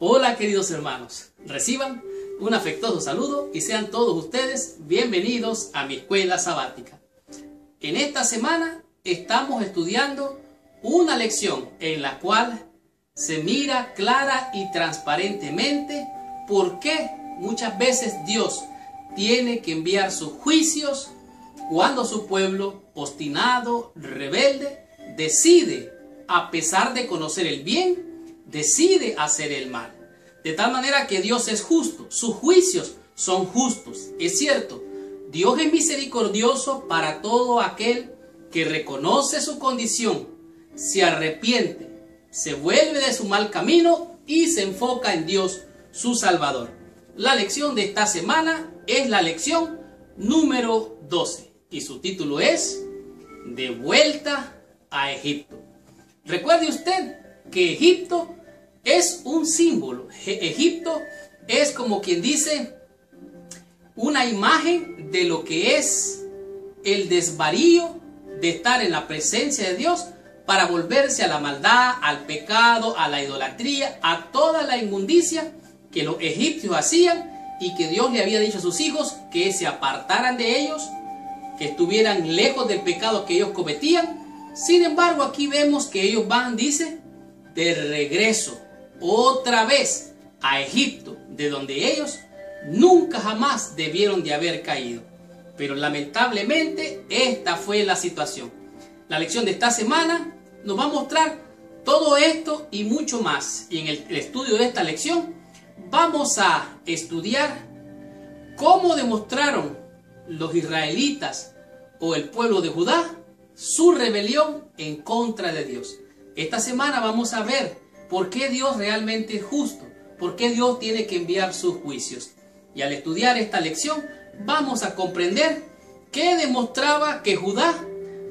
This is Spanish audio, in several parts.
Hola queridos hermanos, reciban un afectuoso saludo y sean todos ustedes bienvenidos a mi escuela sabática. En esta semana estamos estudiando una lección en la cual se mira clara y transparentemente por qué muchas veces Dios tiene que enviar sus juicios cuando su pueblo, obstinado, rebelde, decide, a pesar de conocer el bien, decide hacer el mal. De tal manera que Dios es justo, sus juicios son justos. Es cierto, Dios es misericordioso para todo aquel que reconoce su condición, se arrepiente, se vuelve de su mal camino y se enfoca en Dios, su Salvador. La lección de esta semana es la lección número 12 y su título es De vuelta a Egipto. Recuerde usted que Egipto es un símbolo. Egipto es, como quien dice, una imagen de lo que es el desvarío de estar en la presencia de Dios para volverse a la maldad, al pecado, a la idolatría, a toda la inmundicia que los egipcios hacían y que Dios le había dicho a sus hijos que se apartaran de ellos, que estuvieran lejos del pecado que ellos cometían. Sin embargo, aquí vemos que ellos van, dice, de regreso otra vez a Egipto, de donde ellos nunca jamás debieron de haber caído. Pero lamentablemente esta fue la situación. La lección de esta semana nos va a mostrar todo esto y mucho más. Y en el estudio de esta lección vamos a estudiar cómo demostraron los israelitas o el pueblo de Judá su rebelión en contra de Dios. Esta semana vamos a ver por qué Dios realmente es justo, por qué Dios tiene que enviar sus juicios. Y al estudiar esta lección vamos a comprender qué demostraba que Judá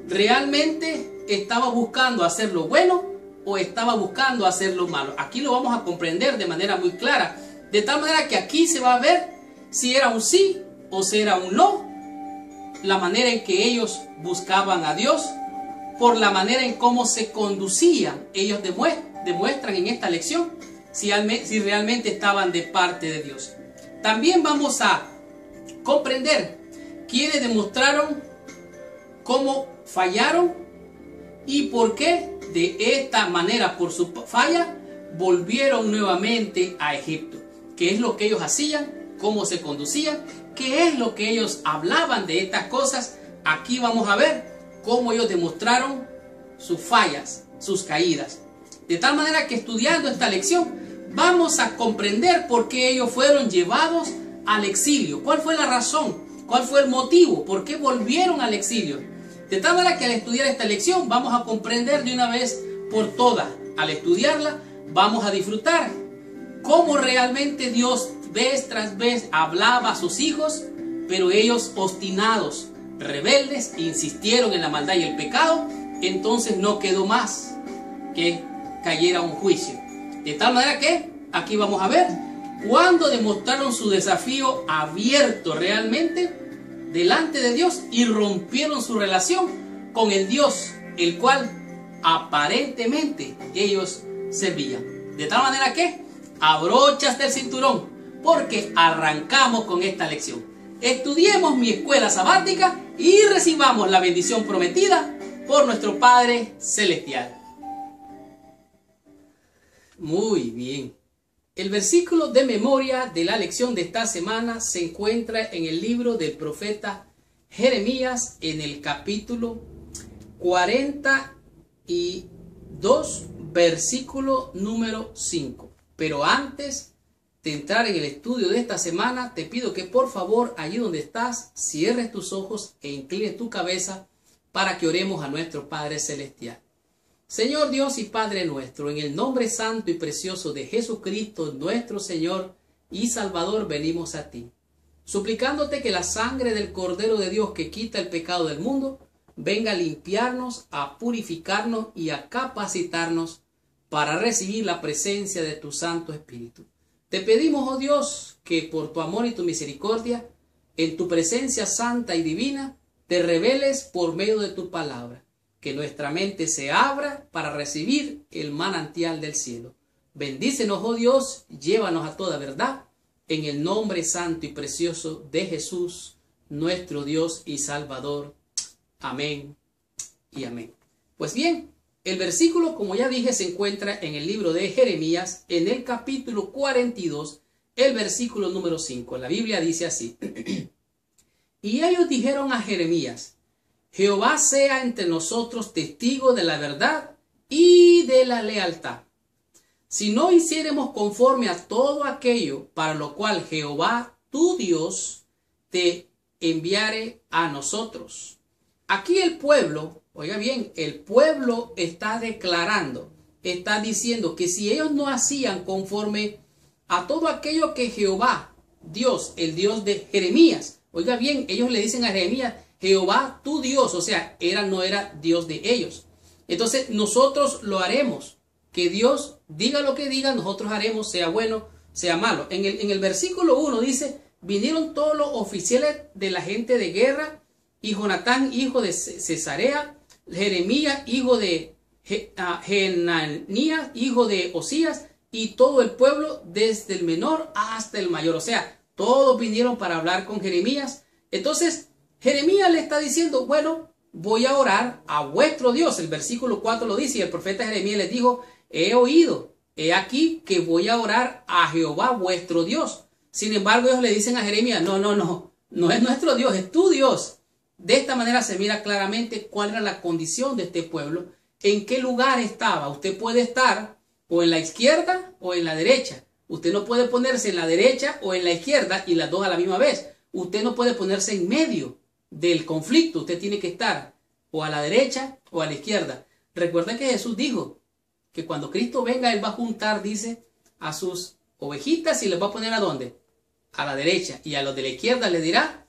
realmente estaba buscando hacer lo bueno o estaba buscando hacer lo malo. Aquí lo vamos a comprender de manera muy clara, de tal manera que aquí se va a ver si era un sí o si era un no, la manera en que ellos buscaban a Dios, por la manera en cómo se conducían. Ellos demuestran en esta lección si realmente estaban de parte de Dios. También vamos a comprender quiénes demostraron cómo fallaron y por qué de esta manera, por su falla, volvieron nuevamente a Egipto. ¿Qué es lo que ellos hacían? ¿Cómo se conducían? ¿Qué es lo que ellos hablaban de estas cosas? Aquí vamos a ver cómo ellos demostraron sus fallas, sus caídas. De tal manera que estudiando esta lección vamos a comprender por qué ellos fueron llevados al exilio. ¿Cuál fue la razón? ¿Cuál fue el motivo? ¿Por qué volvieron al exilio? De tal manera que al estudiar esta lección vamos a comprender de una vez por todas. Al estudiarla vamos a disfrutar cómo realmente Dios vez tras vez hablaba a sus hijos, pero ellos obstinados, rebeldes, insistieron en la maldad y el pecado. Entonces no quedó más que cayera un juicio. De tal manera que aquí vamos a ver cuando demostraron su desafío abierto realmente delante de Dios y rompieron su relación con el Dios el cual aparentemente ellos servían. De tal manera que abróchate el cinturón porque arrancamos con esta lección. Estudiemos mi escuela sabática y recibamos la bendición prometida por nuestro Padre Celestial. Muy bien. El versículo de memoria de la lección de esta semana se encuentra en el libro del profeta Jeremías, en el capítulo 42, versículo número 5. Pero antes de entrar en el estudio de esta semana, te pido que por favor, allí donde estás, cierres tus ojos e inclines tu cabeza para que oremos a nuestro Padre Celestial. Señor Dios y Padre nuestro, en el nombre santo y precioso de Jesucristo, nuestro Señor y Salvador, venimos a ti, suplicándote que la sangre del Cordero de Dios que quita el pecado del mundo, venga a limpiarnos, a purificarnos y a capacitarnos para recibir la presencia de tu Santo Espíritu. Te pedimos, oh Dios, que por tu amor y tu misericordia, en tu presencia santa y divina, te reveles por medio de tu palabra. Que nuestra mente se abra para recibir el manantial del cielo. Bendícenos, oh Dios, llévanos a toda verdad, en el nombre santo y precioso de Jesús, nuestro Dios y Salvador. Amén y amén. Pues bien, el versículo, como ya dije, se encuentra en el libro de Jeremías, en el capítulo 42, el versículo número 5. La Biblia dice así: Y ellos dijeron a Jeremías: Jehová sea entre nosotros testigo de la verdad y de la lealtad. Si no hiciéremos conforme a todo aquello para lo cual Jehová, tu Dios, te enviare a nosotros. Aquí el pueblo, oiga bien, el pueblo está declarando, está diciendo que si ellos no hacían conforme a todo aquello que Jehová, Dios, el Dios de Jeremías, oiga bien, ellos le dicen a Jeremías: Jehová tu Dios, o sea, no era Dios de ellos. Entonces nosotros lo haremos. Que Dios diga lo que diga, nosotros haremos, sea bueno, sea malo. En el versículo 1 dice: vinieron todos los oficiales de la gente de guerra, y Jonatán, hijo de Cesarea, Jeremías, hijo de Genanías, hijo de Osías, y todo el pueblo, desde el menor hasta el mayor. O sea, todos vinieron para hablar con Jeremías. Entonces, Jeremías le está diciendo: bueno, voy a orar a vuestro Dios. El versículo 4 lo dice, y el profeta Jeremías les dijo: he oído, he aquí que voy a orar a Jehová vuestro Dios. Sin embargo, ellos le dicen a Jeremías: no es nuestro Dios, es tu Dios. De esta manera se mira claramente cuál era la condición de este pueblo, en qué lugar estaba. Usted puede estar o en la izquierda o en la derecha. Usted no puede ponerse en la derecha o en la izquierda y las dos a la misma vez. Usted no puede ponerse en medio del conflicto. Usted tiene que estar o a la derecha o a la izquierda. Recuerden que Jesús dijo que cuando Cristo venga, Él va a juntar, dice, a sus ovejitas y les va a poner ¿a dónde? A la derecha. Y a los de la izquierda le dirá: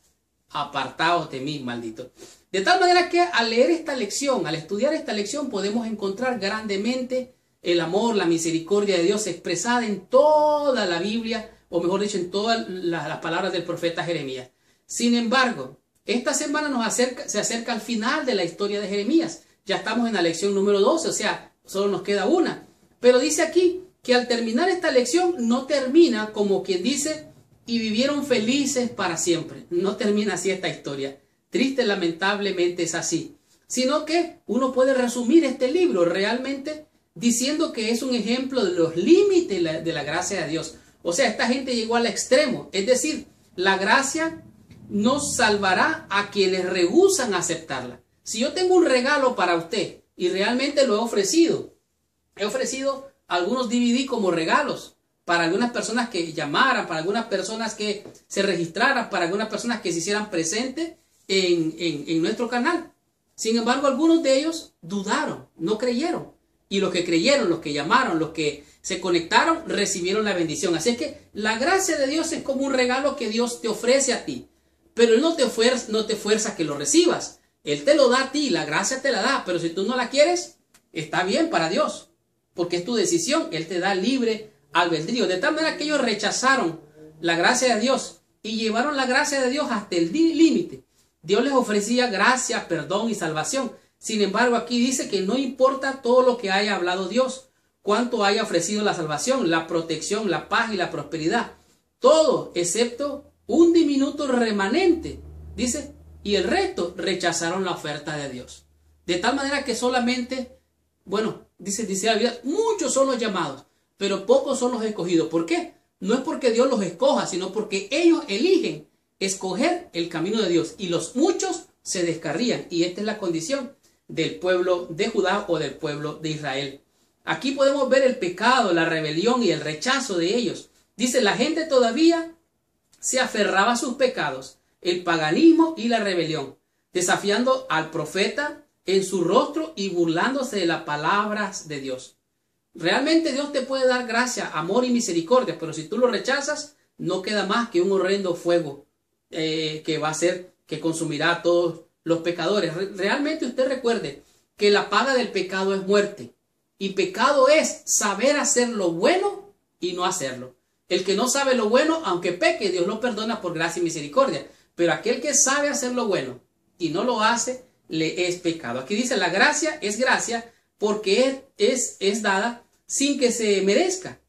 apartaos de mí, maldito. De tal manera que al leer esta lección, al estudiar esta lección, podemos encontrar grandemente el amor, la misericordia de Dios expresada en toda la Biblia, o mejor dicho, en todas las palabras del profeta Jeremías. Sin embargo, esta semana se acerca al final de la historia de Jeremías. Ya estamos en la lección número 12, o sea, solo nos queda una. Pero dice aquí que al terminar esta lección no termina como quien dice: y vivieron felices para siempre. No termina así esta historia. Triste, lamentablemente es así. Sino que uno puede resumir este libro realmente diciendo que es un ejemplo de los límites de la gracia de Dios. O sea, esta gente llegó al extremo. Es decir, la gracia nos salvará a quienes rehúsan aceptarla. Si yo tengo un regalo para usted y realmente lo he ofrecido algunos DVD como regalos para algunas personas que llamaran, para algunas personas que se registraran, para algunas personas que se hicieran presentes en nuestro canal. Sin embargo, algunos de ellos dudaron, no creyeron. Y los que creyeron, los que llamaron, los que se conectaron, recibieron la bendición. Así es que la gracia de Dios es como un regalo que Dios te ofrece a ti. Pero Él no te fuerza a que lo recibas. Él te lo da a ti, la gracia te la da. Pero si tú no la quieres, está bien para Dios, porque es tu decisión. Él te da libre albedrío. De tal manera que ellos rechazaron la gracia de Dios y llevaron la gracia de Dios hasta el límite. Dios les ofrecía gracia, perdón y salvación. Sin embargo, aquí dice que no importa todo lo que haya hablado Dios, cuánto haya ofrecido la salvación, la protección, la paz y la prosperidad. Todo excepto un diminuto remanente, dice, y el resto rechazaron la oferta de Dios. De tal manera que solamente, dice la Biblia, muchos son los llamados, pero pocos son los escogidos. ¿Por qué? No es porque Dios los escoja, sino porque ellos eligen escoger el camino de Dios y los muchos se descarrían. Y esta es la condición del pueblo de Judá o del pueblo de Israel. Aquí podemos ver el pecado, la rebelión y el rechazo de ellos. Dice, la gente todavía se aferraba a sus pecados, el paganismo y la rebelión, desafiando al profeta en su rostro y burlándose de las palabras de Dios. Realmente Dios te puede dar gracia, amor y misericordia, pero si tú lo rechazas, no queda más que un horrendo fuego que va a ser, que consumirá a todos los pecadores. Realmente usted recuerde que la paga del pecado es muerte. Y pecado es saber hacer lo bueno y no hacerlo. El que no sabe lo bueno, aunque peque, Dios lo perdona por gracia y misericordia. Pero aquel que sabe hacer lo bueno y no lo hace, le es pecado. Aquí dice, la gracia es gracia porque es dada sin que se merezca.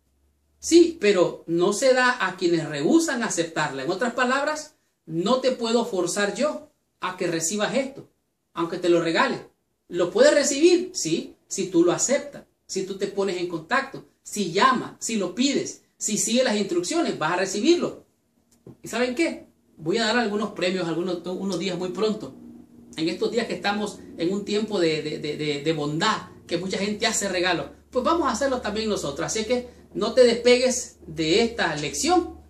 Sí, pero no se da a quienes rehúsan aceptarla. En otras palabras, no te puedo forzar yo a que recibas esto, aunque te lo regale. Lo puedes recibir, sí, si tú lo aceptas, si tú te pones en contacto, si llamas, si lo pides, si sigues las instrucciones, vas a recibirlo. ¿Y saben qué? Voy a dar algunos premios unos días muy pronto. En estos días que estamos en un tiempo de bondad, que mucha gente hace regalos, pues vamos a hacerlo también nosotros. Así que no te despegues de esta lección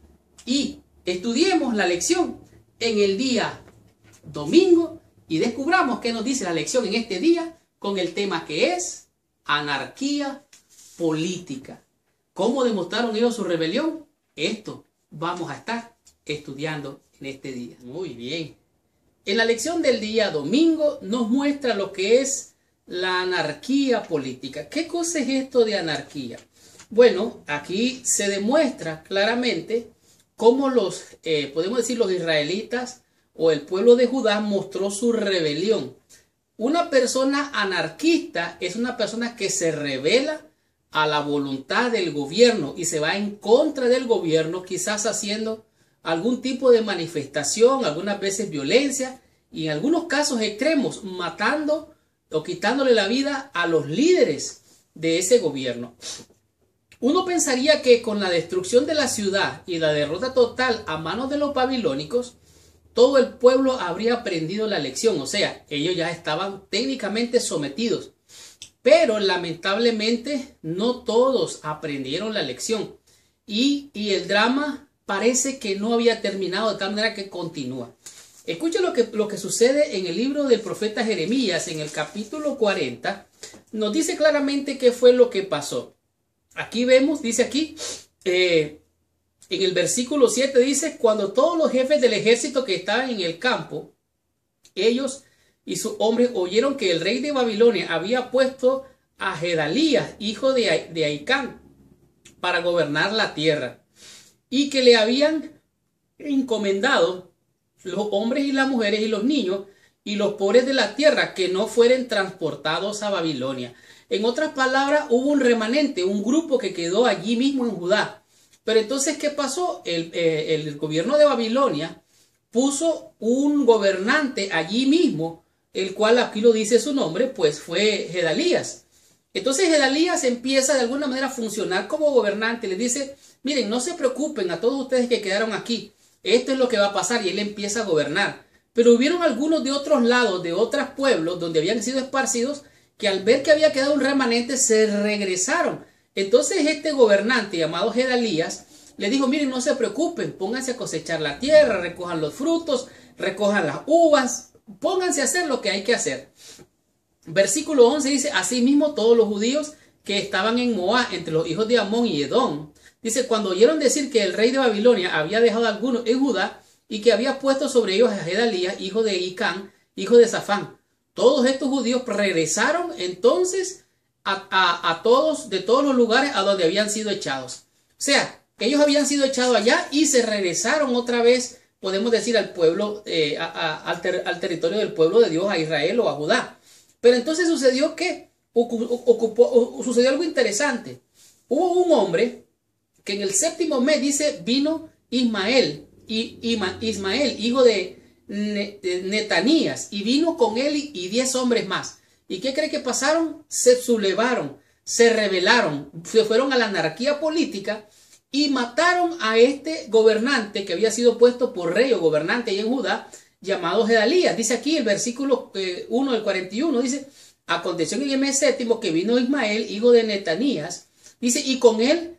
y estudiemos la lección en el día domingo y descubramos qué nos dice la lección en este día con el tema que es anarquía política. ¿Cómo demostraron ellos su rebelión? Esto vamos a estar estudiando en este día. Muy bien. En la lección del día domingo nos muestra lo que es la anarquía política. ¿Qué cosa es esto de anarquía? Bueno, aquí se demuestra claramente cómo podemos decir, los israelitas o el pueblo de Judá mostró su rebelión. Una persona anarquista es una persona que se rebela a la voluntad del gobierno y se va en contra del gobierno, quizás haciendo algún tipo de manifestación, algunas veces violencia y en algunos casos extremos, matando o quitándole la vida a los líderes de ese gobierno. Uno pensaría que con la destrucción de la ciudad y la derrota total a manos de los babilónicos, todo el pueblo habría aprendido la lección, o sea, ellos ya estaban técnicamente sometidos. Pero lamentablemente no todos aprendieron la lección y el drama parece que no había terminado, de tal manera que continúa. Escucha lo que sucede en el libro del profeta Jeremías, en el capítulo 40, nos dice claramente qué fue lo que pasó. Aquí vemos, dice aquí, en el versículo 7 dice, cuando todos los jefes del ejército que estaban en el campo, ellos y sus hombres oyeron que el rey de Babilonia había puesto a Gedalías, hijo de Ahicam, para gobernar la tierra, y que le habían encomendado los hombres y las mujeres y los niños y los pobres de la tierra que no fueren transportados a Babilonia. En otras palabras, hubo un remanente, un grupo que quedó allí mismo en Judá. Pero entonces, ¿qué pasó? El gobierno de Babilonia puso un gobernante allí mismo, el cual aquí lo dice su nombre, pues fue Gedalías. Entonces Gedalías empieza de alguna manera a funcionar como gobernante. Le dice, miren, no se preocupen a todos ustedes que quedaron aquí. Esto es lo que va a pasar y él empieza a gobernar. Pero hubieron algunos de otros lados, de otros pueblos donde habían sido esparcidos, que al ver que había quedado un remanente se regresaron. Entonces este gobernante llamado Gedalías le dijo, miren, no se preocupen, pónganse a cosechar la tierra, recojan los frutos, recojan las uvas, pónganse a hacer lo que hay que hacer. Versículo 11 dice, asimismo todos los judíos que estaban en Moab, entre los hijos de Amón y Edom, dice, cuando oyeron decir que el rey de Babilonia había dejado a algunos en Judá y que había puesto sobre ellos a Gedalías, hijo de Ahicam, hijo de Safán, todos estos judíos regresaron entonces a todos, de todos los lugares a donde habían sido echados. O sea, ellos habían sido echados allá y se regresaron otra vez, podemos decir, al pueblo, al territorio del pueblo de Dios, a Israel o a Judá. Pero entonces sucedió que sucedió algo interesante. Hubo un hombre que en el 7º mes, dice, vino Ismael, hijo de Netanías, y vino con él y 10 hombres más. ¿Y qué cree que pasaron? Se sublevaron, se rebelaron, se fueron a la anarquía política y mataron a este gobernante que había sido puesto por rey o gobernante ahí en Judá, llamado Gedalías. Dice aquí el versículo 1 del 41, dice, aconteció en el mes 7º que vino Ismael, hijo de Netanías, dice, y con él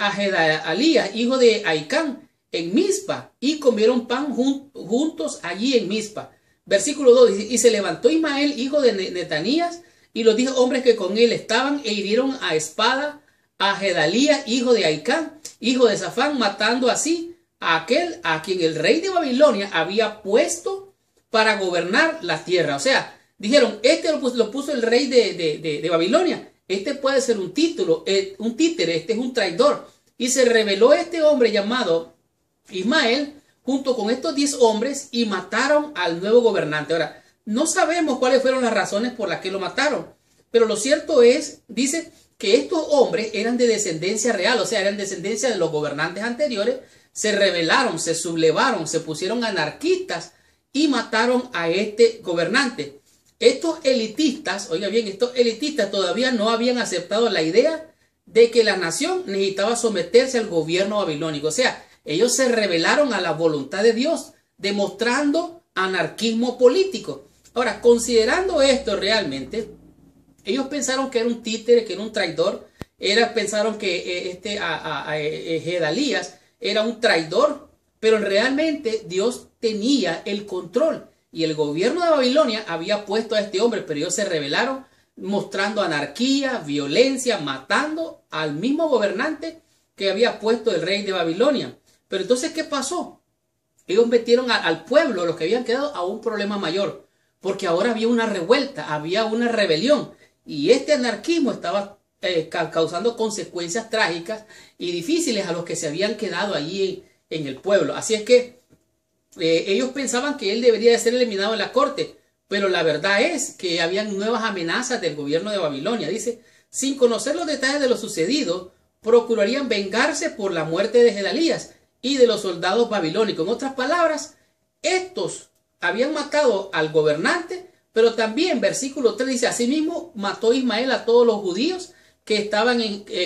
a Gedalías, hijo de Ahicam, en Mizpa, y comieron pan juntos allí en Mizpa. Versículo 2 dice, y se levantó Ismael, hijo de Netanías, y los 10 hombres que con él estaban, e hirieron a espada a Gedalías, hijo de Ahicam, hijo de Safán, matando así a aquel a quien el rey de Babilonia había puesto para gobernar la tierra. O sea, dijeron, este lo puso el rey de Babilonia, este puede ser un títere, este es un traidor. Y se rebeló este hombre llamado Ismael junto con estos 10 hombres y mataron al nuevo gobernante. Ahora, no sabemos cuáles fueron las razones por las que lo mataron, pero lo cierto es, dice, que estos hombres eran de descendencia real, o sea, eran descendencia de los gobernantes anteriores, se rebelaron, se sublevaron, se pusieron anarquistas y mataron a este gobernante. Estos elitistas, oiga bien, estos elitistas todavía no habían aceptado la idea de que la nación necesitaba someterse al gobierno babilónico. O sea, ellos se rebelaron a la voluntad de Dios, demostrando anarquismo político. Ahora, considerando esto realmente, ellos pensaron que era un títere, que era un traidor. Pensaron que Gedalías era un traidor, pero realmente Dios tenía el control. Y el gobierno de Babilonia había puesto a este hombre, pero ellos se rebelaron, mostrando anarquía, violencia, matando al mismo gobernante que había puesto el rey de Babilonia. Pero entonces, ¿qué pasó? Ellos metieron al pueblo, los que habían quedado, a un problema mayor, porque ahora había una revuelta, había una rebelión, y este anarquismo estaba causando consecuencias trágicas y difíciles a los que se habían quedado allí en el pueblo. Así es que ellos pensaban que él debería de ser eliminado de la corte, pero la verdad es que habían nuevas amenazas del gobierno de Babilonia. Dice, sin conocer los detalles de lo sucedido, procurarían vengarse por la muerte de Gedalías y de los soldados babilónicos. En otras palabras, estos habían matado al gobernante, pero también, versículo 3 dice, asimismo mató Ismael a todos los judíos que estaban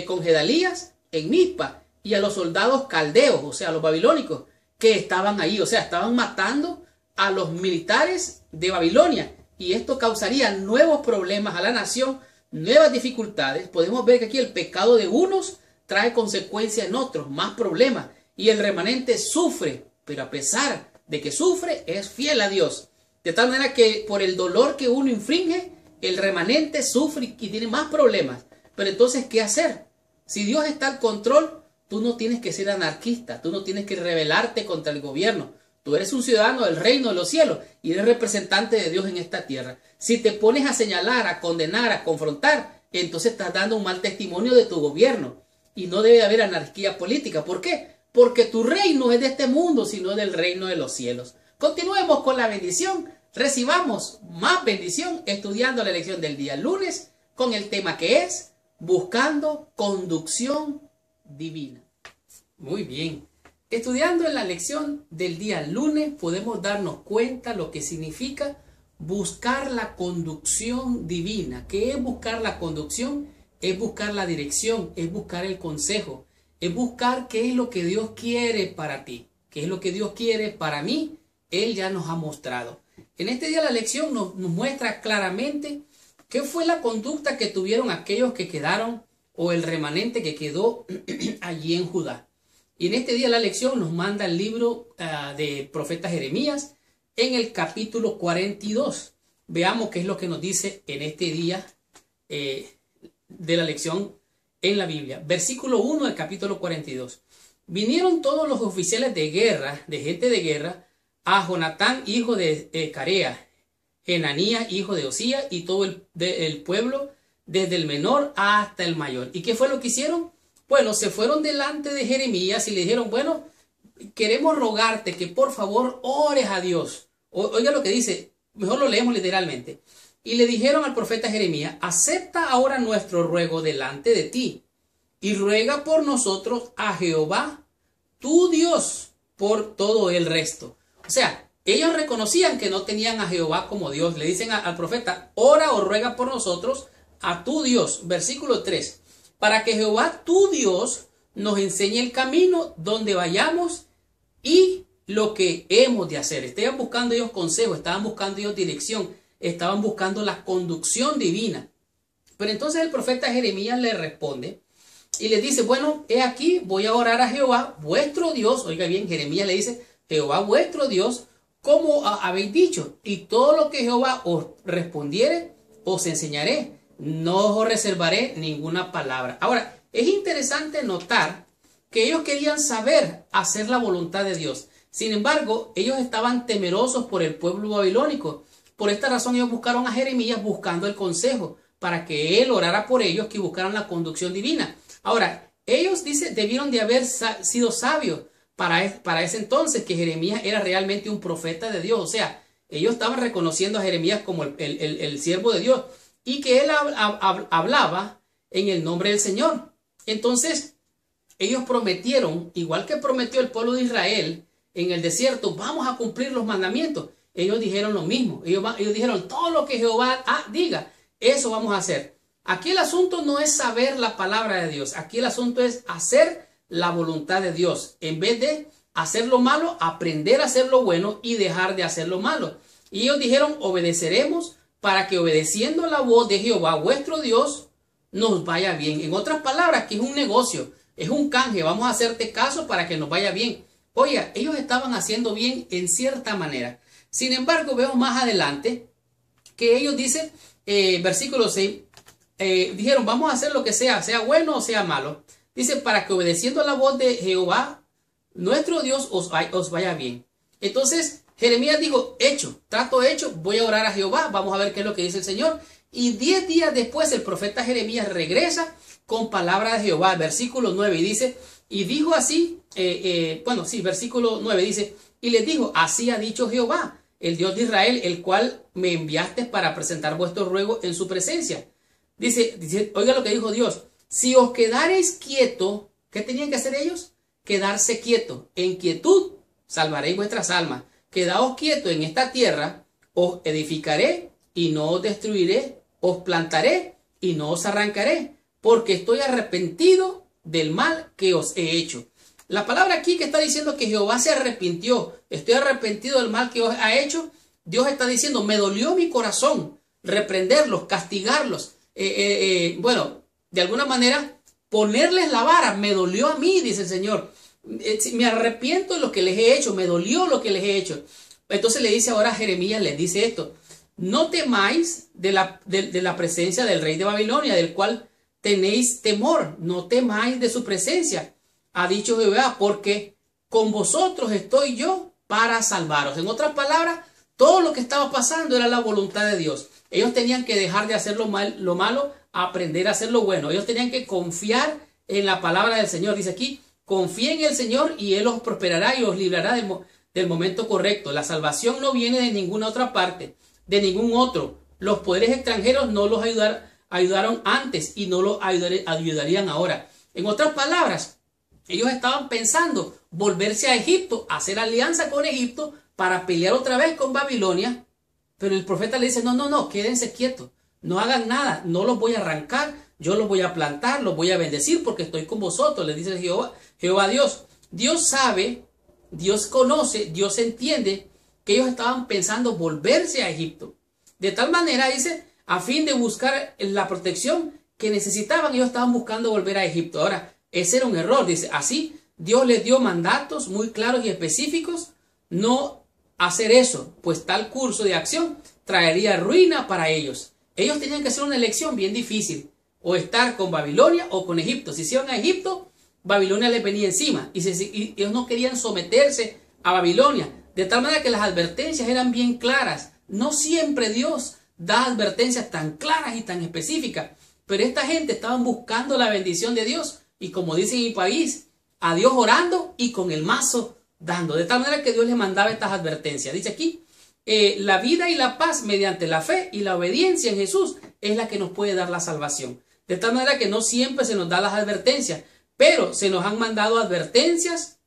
con Gedalías en Mizpa, y a los soldados caldeos, o sea, a los babilónicos, que estaban ahí, o sea, estaban matando a los militares de Babilonia, y esto causaría nuevos problemas a la nación, nuevas dificultades. Podemos ver que aquí el pecado de unos trae consecuencias en otros, más problemas, y el remanente sufre, pero a pesar de que sufre, es fiel a Dios, de tal manera que por el dolor que uno infringe, el remanente sufre y tiene más problemas. Pero entonces, ¿qué hacer? Si Dios está al control, tú no tienes que ser anarquista, tú no tienes que rebelarte contra el gobierno. Tú eres un ciudadano del reino de los cielos y eres representante de Dios en esta tierra. Si te pones a señalar, a condenar, a confrontar, entonces estás dando un mal testimonio de tu gobierno. Y no debe haber anarquía política. ¿Por qué? Porque tu reino no es de este mundo, sino del reino de los cielos. Continuemos con la bendición. Recibamos más bendición estudiando la lección del día lunes con el tema que es buscando conducción divina. Muy bien. Estudiando en la lección del día lunes podemos darnos cuenta lo que significa buscar la conducción divina. ¿Qué es buscar la conducción? Es buscar la dirección, es buscar el consejo, es buscar qué es lo que Dios quiere para ti, qué es lo que Dios quiere para mí. Él ya nos ha mostrado. En este día la lección nos muestra claramente qué fue la conducta que tuvieron aquellos que quedaron o el remanente que quedó allí en Judá. Y en este día la lección nos manda el libro de profeta Jeremías en el capítulo 42. Veamos qué es lo que nos dice en este día de la lección en la Biblia. Versículo 1 del capítulo 42. Vinieron todos los oficiales de guerra, de gente de guerra, a Jonatán, hijo de Carea, Enanías, hijo de Osía, y todo el pueblo, desde el menor hasta el mayor. ¿Y qué fue lo que hicieron? Bueno, se fueron delante de Jeremías y le dijeron, bueno, queremos rogarte que por favor ores a Dios. Oiga lo que dice, mejor lo leemos literalmente. Y le dijeron al profeta Jeremías, acepta ahora nuestro ruego delante de ti y ruega por nosotros a Jehová, tu Dios, por todo el resto. O sea, ellos reconocían que no tenían a Jehová como Dios. Le dicen al profeta, ora o ruega por nosotros a tu Dios. Versículo 3. Para que Jehová, tu Dios, nos enseñe el camino donde vayamos y lo que hemos de hacer. Estaban buscando ellos consejo, estaban buscando ellos dirección, estaban buscando la conducción divina. Pero entonces el profeta Jeremías le responde y le dice, bueno, he aquí, voy a orar a Jehová, vuestro Dios. Oiga bien, Jeremías le dice, Jehová vuestro Dios, como habéis dicho, y todo lo que Jehová os respondiere, os enseñaré. No os reservaré ninguna palabra. Ahora, es interesante notar que ellos querían saber hacer la voluntad de Dios. Sin embargo, ellos estaban temerosos por el pueblo babilónico. Por esta razón ellos buscaron a Jeremías buscando el consejo para que él orara por ellos, que buscaran la conducción divina. Ahora, ellos debieron de haber sido sabios para ese entonces, que Jeremías era realmente un profeta de Dios. O sea, ellos estaban reconociendo a Jeremías como el siervo de Dios. Y que él hablaba en el nombre del Señor. Entonces, ellos prometieron, igual que prometió el pueblo de Israel en el desierto, vamos a cumplir los mandamientos. Ellos dijeron lo mismo. Ellos dijeron, todo lo que Jehová diga, eso vamos a hacer. Aquí el asunto no es saber la palabra de Dios. Aquí el asunto es hacer la voluntad de Dios. En vez de hacer lo malo, aprender a hacer lo bueno y dejar de hacer lo malo. Y ellos dijeron, obedeceremos para que obedeciendo la voz de Jehová, vuestro Dios, nos vaya bien. En otras palabras, que es un negocio, es un canje. Vamos a hacerte caso para que nos vaya bien. Oiga, ellos estaban haciendo bien en cierta manera. Sin embargo, vemos más adelante que ellos dicen, versículo 6, dijeron, vamos a hacer lo que sea bueno o sea malo. Dice, para que obedeciendo a la voz de Jehová, nuestro Dios, os vaya bien. Entonces, Jeremías dijo, hecho, trato hecho, voy a orar a Jehová, vamos a ver qué es lo que dice el Señor. Y 10 días después, el profeta Jeremías regresa con palabra de Jehová, versículo 9, y dice, y dijo así, versículo 9 dice, y les dijo, así ha dicho Jehová, el Dios de Israel, el cual me enviaste para presentar vuestro ruego en su presencia. Dice, oiga lo que dijo Dios, si os quedareis quieto, ¿qué tenían que hacer ellos? Quedarse quieto. En quietud salvaréis vuestras almas. Quedaos quietos en esta tierra, os edificaré y no os destruiré, os plantaré y no os arrancaré, porque estoy arrepentido del mal que os he hecho. La palabra aquí que está diciendo que Jehová se arrepintió, estoy arrepentido del mal que os ha hecho, Dios está diciendo, me dolió mi corazón reprenderlos, castigarlos, de alguna manera ponerles la vara, me dolió a mí, dice el Señor. Me arrepiento de lo que les he hecho, me dolió lo que les he hecho. Entonces le dice ahora a Jeremías, les dice esto, no temáis de la presencia del rey de Babilonia, del cual tenéis temor, no temáis de su presencia, ha dicho Jehová, porque con vosotros estoy yo para salvaros. En otras palabras, todo lo que estaba pasando era la voluntad de Dios. Ellos tenían que dejar de hacer lo malo, aprender a hacer lo bueno. Ellos tenían que confiar en la palabra del Señor. Dice aquí, confíen en el Señor y Él os prosperará y os librará del momento correcto. La salvación no viene de ninguna otra parte, de ningún otro. Los poderes extranjeros no los ayudaron antes y no los ayudarían ahora. En otras palabras, ellos estaban pensando volverse a Egipto, hacer alianza con Egipto para pelear otra vez con Babilonia. Pero el profeta le dice, no, quédense quietos, no hagan nada, no los voy a arrancar, yo los voy a plantar, los voy a bendecir porque estoy con vosotros, le dice Jehová Dios. Dios sabe, Dios conoce, Dios entiende que ellos estaban pensando volverse a Egipto. De tal manera, dice, a fin de buscar la protección que necesitaban, ellos estaban buscando volver a Egipto. Ahora, ese era un error, dice, así Dios les dio mandatos muy claros y específicos, no hacer eso, pues tal curso de acción traería ruina para ellos. Ellos tenían que hacer una elección bien difícil, o estar con Babilonia o con Egipto. Si se iban a Egipto, Babilonia les venía encima, y ellos no querían someterse a Babilonia, de tal manera que las advertencias eran bien claras. No siempre Dios da advertencias tan claras y tan específicas, pero esta gente estaban buscando la bendición de Dios, y como dice en mi país, a Dios orando y con el mazo dando. De tal manera que Dios les mandaba estas advertencias. Dice aquí, la vida y la paz mediante la fe y la obediencia en Jesús es la que nos puede dar la salvación. De tal manera que no siempre se nos da las advertencias, pero se nos han mandado advertencias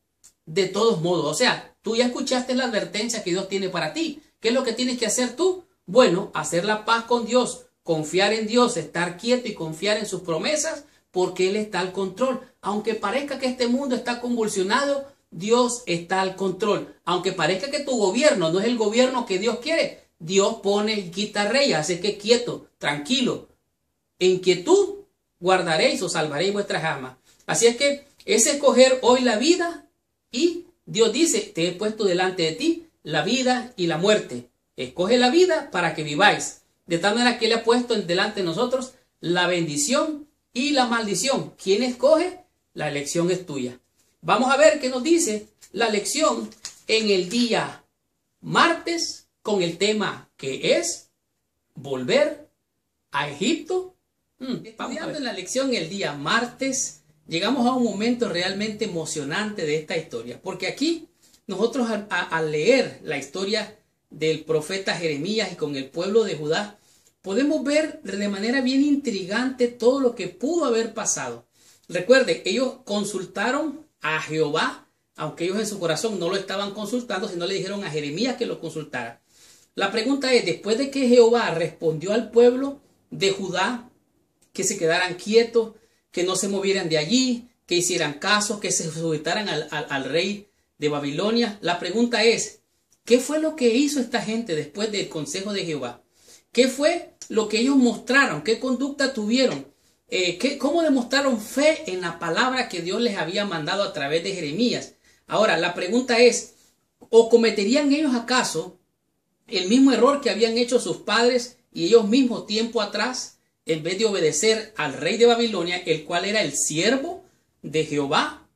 de todos modos. O sea, tú ya escuchaste la advertencia que Dios tiene para ti. ¿Qué es lo que tienes que hacer tú? Bueno, hacer la paz con Dios, confiar en Dios, estar quieto y confiar en sus promesas, porque Él está al control. Aunque parezca que este mundo está convulsionado, Dios está al control. Aunque parezca que tu gobierno no es el gobierno que Dios quiere, Dios pone y quita reyes. Así que quieto, tranquilo. En quietud guardaréis o salvaréis vuestras almas. Así es que es escoger hoy la vida, y Dios dice, te he puesto delante de ti la vida y la muerte. Escoge la vida para que viváis. De tal manera que Él ha puesto delante de nosotros la bendición y la maldición. ¿Quién escoge? La elección es tuya. Vamos a ver qué nos dice la lección en el día martes con el tema que es volver a Egipto. Estudiando en la lección el día martes, llegamos a un momento realmente emocionante de esta historia, porque aquí nosotros al leer la historia del profeta Jeremías y con el pueblo de Judá, podemos ver de manera bien intrigante todo lo que pudo haber pasado. Recuerde, ellos consultaron a Jehová, aunque ellos en su corazón no lo estaban consultando, sino le dijeron a Jeremías que lo consultara. La pregunta es, después de que Jehová respondió al pueblo de Judá, que se quedaran quietos, que no se movieran de allí, que hicieran caso, que se sujetaran al rey de Babilonia, la pregunta es, ¿qué fue lo que hizo esta gente después del consejo de Jehová? ¿Qué fue lo que ellos mostraron? ¿Qué conducta tuvieron? ¿Cómo demostraron fe en la palabra que Dios les había mandado a través de Jeremías? Ahora, la pregunta es, ¿o cometerían ellos acaso el mismo error que habían hecho sus padres y ellos mismos tiempo atrás, en vez de obedecer al rey de Babilonia, el cual era el siervo de Jehová,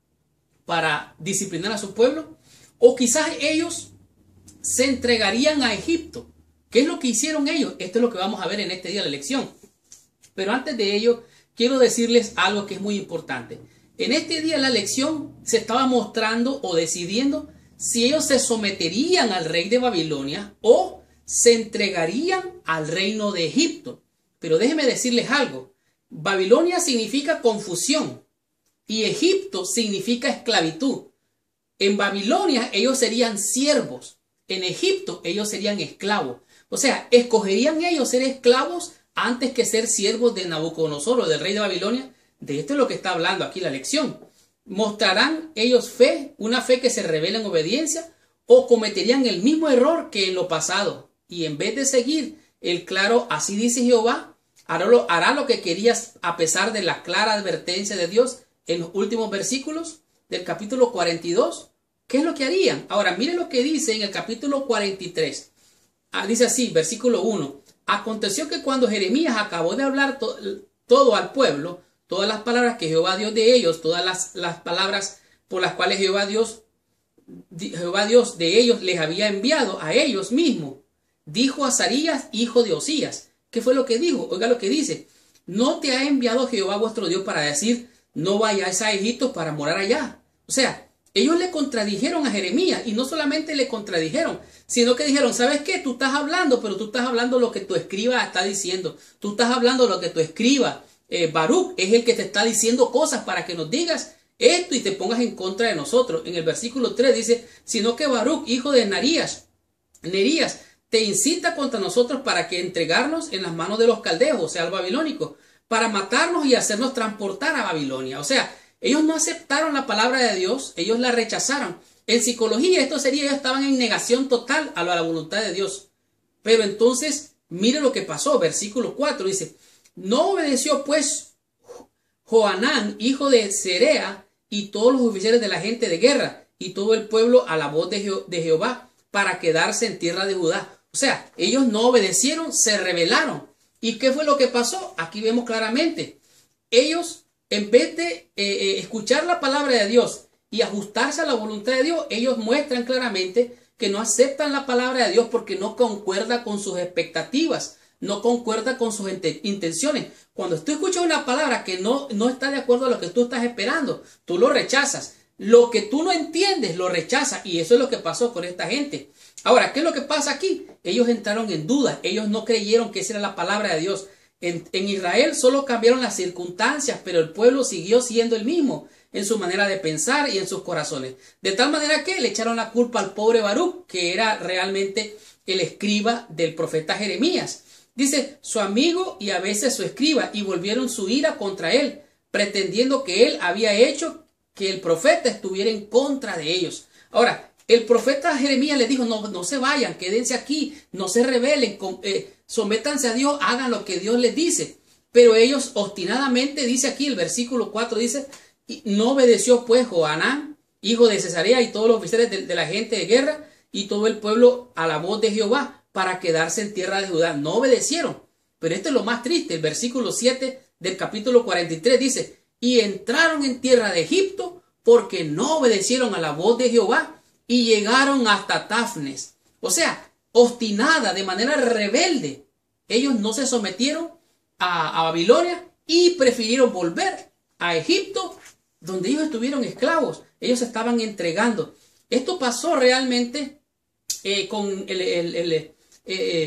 para disciplinar a su pueblo? ¿O quizás ellos se entregarían a Egipto? ¿Qué es lo que hicieron ellos? Esto es lo que vamos a ver en este día de la lección. Pero antes de ello, quiero decirles algo que es muy importante. En este día de la lección se estaba mostrando o decidiendo si ellos se someterían al rey de Babilonia o se entregarían al reino de Egipto. Pero déjenme decirles algo. Babilonia significa confusión y Egipto significa esclavitud. En Babilonia ellos serían siervos. En Egipto ellos serían esclavos. O sea, escogerían ellos ser esclavos antes que ser siervos de Nabucodonosor o del rey de Babilonia. De esto es lo que está hablando aquí la lección. ¿Mostrarán ellos fe, una fe que se revela en obediencia, o cometerían el mismo error que en lo pasado? Y en vez de seguir el claro, así dice Jehová, hará lo que querías, a pesar de la clara advertencia de Dios en los últimos versículos del capítulo 42. ¿Qué es lo que harían? Ahora, miren lo que dice en el capítulo 43. Dice así, versículo 1. Aconteció que cuando Jeremías acabó de hablar todo al pueblo, todas las palabras que Jehová Dios de ellos, todas las palabras por las cuales Jehová Dios de ellos les había enviado a ellos mismos, dijo a Azarías, hijo de Osías. ¿Qué fue lo que dijo? Oiga lo que dice. No te ha enviado Jehová vuestro Dios para decir, no vayáis a Egipto para morar allá. O sea, ellos le contradijeron a Jeremías, y no solamente le contradijeron, sino que dijeron, ¿sabes qué? Tú estás hablando, pero tú estás hablando lo que tu escriba está diciendo. Tú estás hablando lo que tu escriba, Baruch, es el que te está diciendo cosas para que nos digas esto y te pongas en contra de nosotros. En el versículo 3 dice, sino que Baruch, hijo de Nerías, te incita contra nosotros para que entregarnos en las manos de los caldeos, o sea, al babilónico, para matarnos y hacernos transportar a Babilonia. O sea, ellos no aceptaron la palabra de Dios, ellos la rechazaron. En psicología esto sería, ellos estaban en negación total a la voluntad de Dios. Pero entonces, mire lo que pasó, versículo 4 dice, no obedeció pues Johanán, hijo de Zerea, y todos los oficiales de la gente de guerra, y todo el pueblo a la voz de Jehová, para quedarse en tierra de Judá. O sea, ellos no obedecieron, se rebelaron. ¿Y qué fue lo que pasó? Aquí vemos claramente. Ellos, en vez de escuchar la palabra de Dios y ajustarse a la voluntad de Dios, ellos muestran claramente que no aceptan la palabra de Dios porque no concuerda con sus expectativas, no concuerda con sus intenciones. Cuando tú escuchas una palabra que no está de acuerdo a lo que tú estás esperando, tú lo rechazas. Lo que tú no entiendes lo rechazas, y eso es lo que pasó con esta gente. Ahora, ¿qué es lo que pasa aquí? Ellos entraron en duda, ellos no creyeron que esa era la palabra de Dios. En Israel solo cambiaron las circunstancias, pero el pueblo siguió siendo el mismo en su manera de pensar y en sus corazones. De tal manera que le echaron la culpa al pobre Baruch, que era realmente el escriba del profeta Jeremías. Dice, su amigo y a veces su escriba, y volvieron su ira contra él, pretendiendo que él había hecho que el profeta estuviera en contra de ellos. Ahora, el profeta Jeremías les dijo, no se vayan, quédense aquí, no se rebelen, sométanse a Dios, hagan lo que Dios les dice. Pero ellos obstinadamente, dice aquí el versículo 4, dice, no obedeció pues Johanán, hijo de Cesarea, y todos los oficiales de la gente de guerra, y todo el pueblo a la voz de Jehová, para quedarse en tierra de Judá. No obedecieron. Pero esto es lo más triste. El versículo 7 del capítulo 43 dice, y entraron en tierra de Egipto porque no obedecieron a la voz de Jehová y llegaron hasta Tafnes. O sea, obstinada, de manera rebelde. Ellos no se sometieron a Babilonia y prefirieron volver a Egipto, donde ellos estuvieron esclavos. Ellos se estaban entregando. Esto pasó realmente con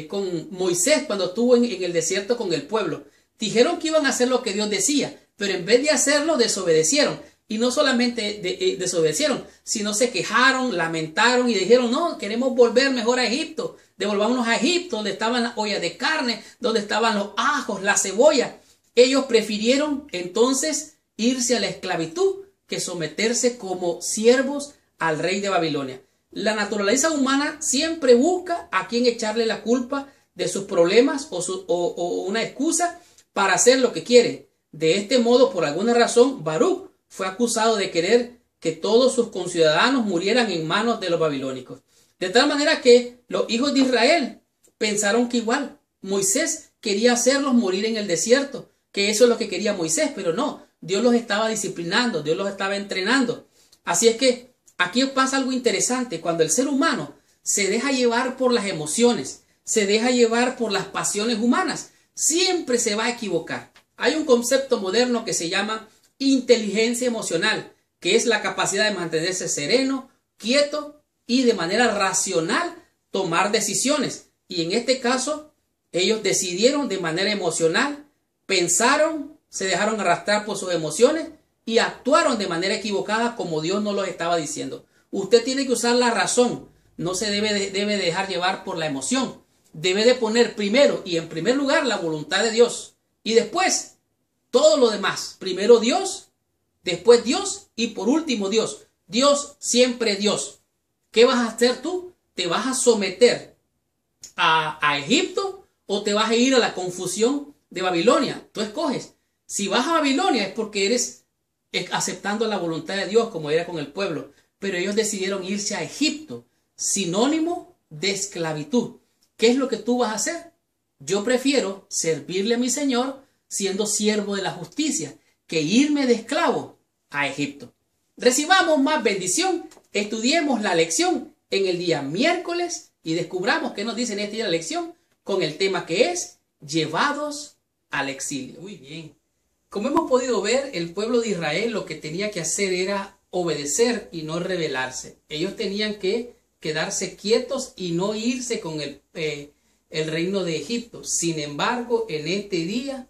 con Moisés cuando estuvo en el desierto con el pueblo. Dijeron que iban a hacer lo que Dios decía, pero en vez de hacerlo desobedecieron. Y no solamente desobedecieron, sino se quejaron, lamentaron y dijeron, no, queremos volver mejor a Egipto. Devolvámonos a Egipto, donde estaban las ollas de carne, donde estaban los ajos, la cebolla. Ellos prefirieron entonces irse a la esclavitud que someterse como siervos al rey de Babilonia. La naturaleza humana siempre busca a quien echarle la culpa de sus problemas o una excusa para hacer lo que quiere. De este modo, por alguna razón, Baruch fue acusado de querer que todos sus conciudadanos murieran en manos de los babilónicos. De tal manera que los hijos de Israel pensaron que igual Moisés quería hacerlos morir en el desierto, que eso es lo que quería Moisés, pero no, Dios los estaba disciplinando, Dios los estaba entrenando. Así es que aquí pasa algo interesante, cuando el ser humano se deja llevar por las emociones, se deja llevar por las pasiones humanas, siempre se va a equivocar. Hay un concepto moderno que se llama inteligencia emocional, que es la capacidad de mantenerse sereno, quieto y de manera racional tomar decisiones. Y en este caso, ellos decidieron de manera emocional, pensaron, se dejaron arrastrar por sus emociones y actuaron de manera equivocada como Dios no los estaba diciendo. Usted tiene que usar la razón, no se debe dejar llevar por la emoción. Debe de poner primero y en primer lugar la voluntad de Dios y después todo lo demás. Primero Dios, después Dios y por último Dios. Dios, siempre Dios. ¿Qué vas a hacer tú? ¿Te vas a someter a Egipto o te vas a ir a la confusión de Babilonia? Tú escoges. Si vas a Babilonia es porque eres aceptando la voluntad de Dios como era con el pueblo. Pero ellos decidieron irse a Egipto, sinónimo de esclavitud. ¿Qué es lo que tú vas a hacer? Yo prefiero servirle a mi Señor siendo siervo de la justicia que irme de esclavo a Egipto. Recibamos más bendición, estudiemos la lección en el día miércoles y descubramos qué nos dice en este día la lección con el tema que es llevados al exilio. Muy bien. Como hemos podido ver, el pueblo de Israel lo que tenía que hacer era obedecer y no rebelarse. Ellos tenían que quedarse quietos y no irse con el reino de Egipto. Sin embargo, en este día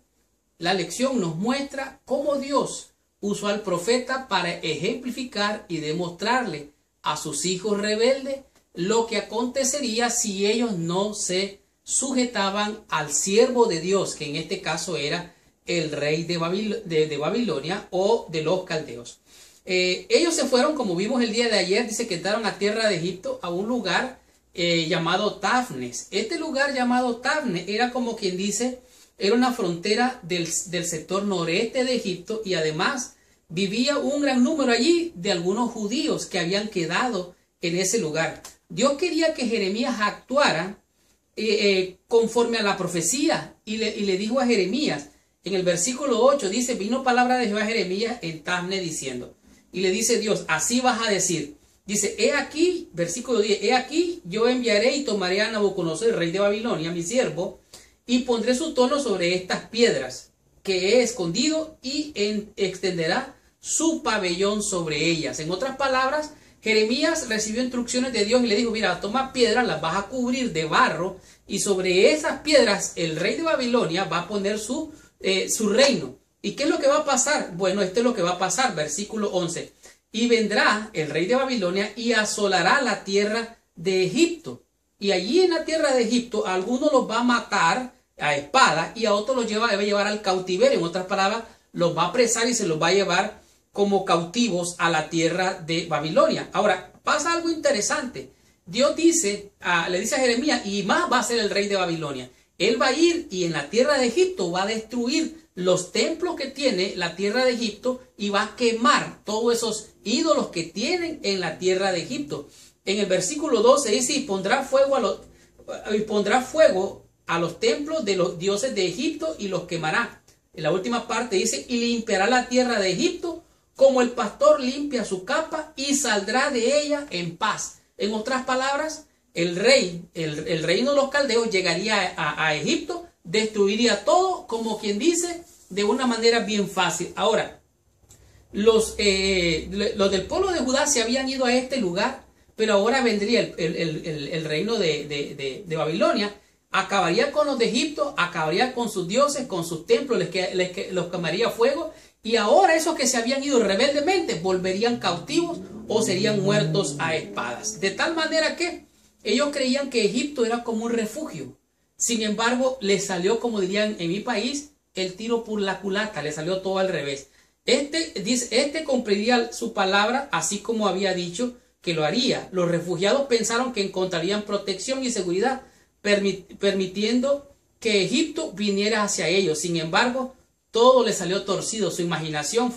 la lección nos muestra cómo Dios usó al profeta para ejemplificar y demostrarle a sus hijos rebeldes lo que acontecería si ellos no se sujetaban al siervo de Dios, que en este caso era el rey de Babilonia o de los caldeos. Ellos se fueron, como vimos el día de ayer, dice que entraron a tierra de Egipto, a un lugar llamado Tafnes. Este lugar llamado Tafnes era como quien dice, era una frontera del sector noreste de Egipto y además vivía un gran número allí de algunos judíos que habían quedado en ese lugar. Dios quería que Jeremías actuara conforme a la profecía y le dijo a Jeremías, en el versículo 8 dice, vino palabra de Jehová a Jeremías en Tafnes diciendo, y le dice Dios, así vas a decir, dice, he aquí, versículo 10, he aquí, yo enviaré y tomaré a Nabucodonosor, rey de Babilonia, mi siervo, y pondré su trono sobre estas piedras que he escondido y extenderá su pabellón sobre ellas. En otras palabras, Jeremías recibió instrucciones de Dios y le dijo, mira, toma piedras, las vas a cubrir de barro y sobre esas piedras el rey de Babilonia va a poner su reino. ¿Y qué es lo que va a pasar? Bueno, esto es lo que va a pasar, versículo 11. Y vendrá el rey de Babilonia y asolará la tierra de Egipto. Y allí en la tierra de Egipto, a algunos los va a matar a espada y a otros los debe llevar al cautiverio. En otras palabras, los va a apresar y se los va a llevar como cautivos a la tierra de Babilonia. Ahora, pasa algo interesante. Dios dice, le dice a Jeremías, y más va a ser el rey de Babilonia. Él va a ir y en la tierra de Egipto va a destruir los templos que tiene la tierra de Egipto y va a quemar todos esos ídolos que tienen en la tierra de Egipto. En el versículo 12 dice, y pondrá fuego a los templos de los dioses de Egipto y los quemará. En la última parte dice, y limpiará la tierra de Egipto como el pastor limpia su capa y saldrá de ella en paz. En otras palabras, el reino de los caldeos llegaría a Egipto, destruiría todo, como quien dice, de una manera bien fácil. Ahora, los del pueblo de Judá se habían ido a este lugar pero ahora vendría el reino de Babilonia, acabaría con los de Egipto, acabaría con sus dioses, con sus templos, los quemaría fuego, y ahora esos que se habían ido rebeldemente volverían cautivos o serían muertos a espadas. De tal manera que ellos creían que Egipto era como un refugio. Sin embargo, les salió, como dirían en mi país, el tiro por la culata, le salió todo al revés. Este cumpliría su palabra así como había dicho que lo haría. Los refugiados pensaron que encontrarían protección y seguridad, permitiendo que Egipto viniera hacia ellos. Sin embargo, todo le salió torcido. Su imaginación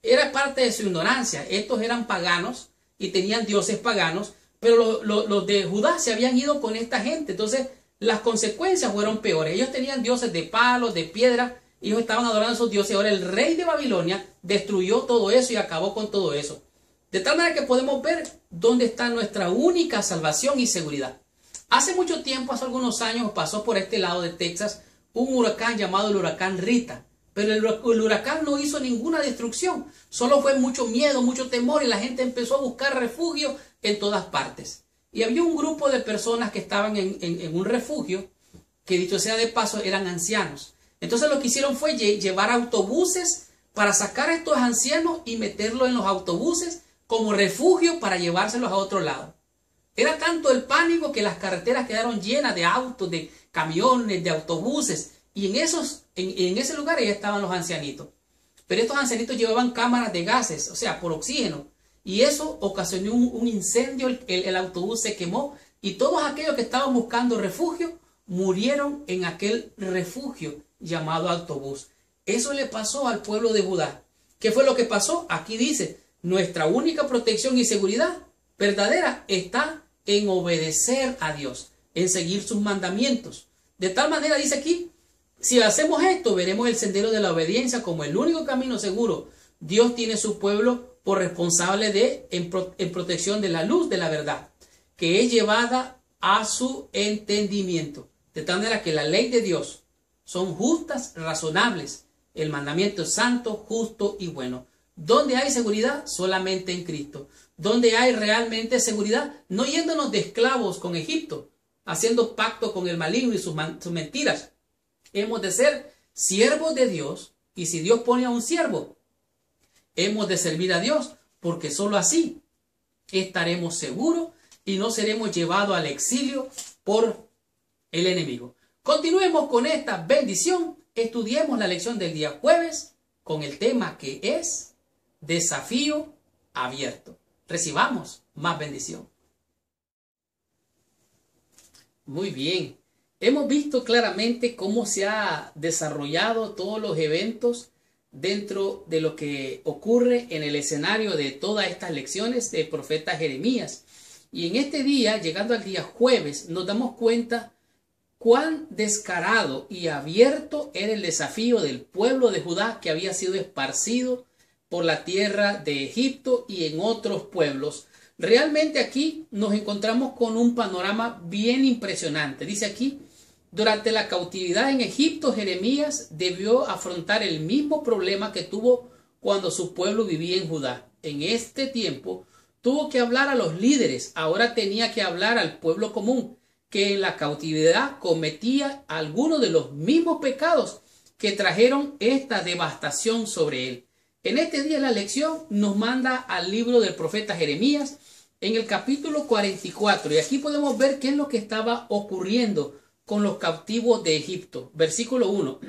era parte de su ignorancia. Estos eran paganos y tenían dioses paganos, pero los de Judá se habían ido con esta gente. Entonces, las consecuencias fueron peores. Ellos tenían dioses de palos, de piedra. Ellos estaban adorando a esos dioses. Ahora el rey de Babilonia destruyó todo eso y acabó con todo eso. De tal manera que podemos ver dónde está nuestra única salvación y seguridad. Hace mucho tiempo, hace algunos años, pasó por este lado de Texas un huracán llamado el huracán Rita. Pero el huracán no hizo ninguna destrucción. Solo fue mucho miedo, mucho temor y la gente empezó a buscar refugio en todas partes. Y había un grupo de personas que estaban en un refugio, que dicho sea de paso, eran ancianos. Entonces lo que hicieron fue llevar autobuses para sacar a estos ancianos y meterlos en los autobuses como refugio para llevárselos a otro lado. Era tanto el pánico que las carreteras quedaron llenas de autos, de camiones, de autobuses. Y en ese lugar ya estaban los ancianitos. Pero estos ancianitos llevaban cámaras de gases, o sea, por oxígeno. Y eso ocasionó un incendio, el autobús se quemó y todos aquellos que estaban buscando refugio murieron en aquel refugio llamado autobús. Eso le pasó al pueblo de Judá. ¿Qué fue lo que pasó? Aquí dice, nuestra única protección y seguridad verdadera está en obedecer a Dios, en seguir sus mandamientos. De tal manera, dice aquí, si hacemos esto, veremos el sendero de la obediencia como el único camino seguro. Dios tiene su pueblo por responsable en protección de la luz de la verdad, que es llevada a su entendimiento. De tal manera que la ley de Dios son justas, razonables. El mandamiento es santo, justo y bueno. ¿Dónde hay seguridad? Solamente en Cristo. ¿Dónde hay realmente seguridad? No yéndonos de esclavos con Egipto, haciendo pacto con el maligno y sus mentiras. Hemos de ser siervos de Dios, y si Dios pone a un siervo, hemos de servir a Dios, porque sólo así estaremos seguros y no seremos llevados al exilio por el enemigo. Continuemos con esta bendición. Estudiemos la lección del día jueves con el tema que es desafío abierto. Recibamos más bendición. Muy bien. Hemos visto claramente cómo se ha desarrollado todos los eventos dentro de lo que ocurre en el escenario de todas estas lecciones del profeta Jeremías. Y en este día, llegando al día jueves, nos damos cuenta cuán descarado y abierto era el desafío del pueblo de Judá que había sido esparcido por la tierra de Egipto y en otros pueblos. Realmente aquí nos encontramos con un panorama bien impresionante. Dice aquí, durante la cautividad en Egipto, Jeremías debió afrontar el mismo problema que tuvo cuando su pueblo vivía en Judá. En este tiempo tuvo que hablar a los líderes, ahora tenía que hablar al pueblo común, que en la cautividad cometía algunos de los mismos pecados que trajeron esta devastación sobre él. En este día la lección nos manda al libro del profeta Jeremías en el capítulo 44, y aquí podemos ver qué es lo que estaba ocurriendo con los cautivos de Egipto. Versículo 1.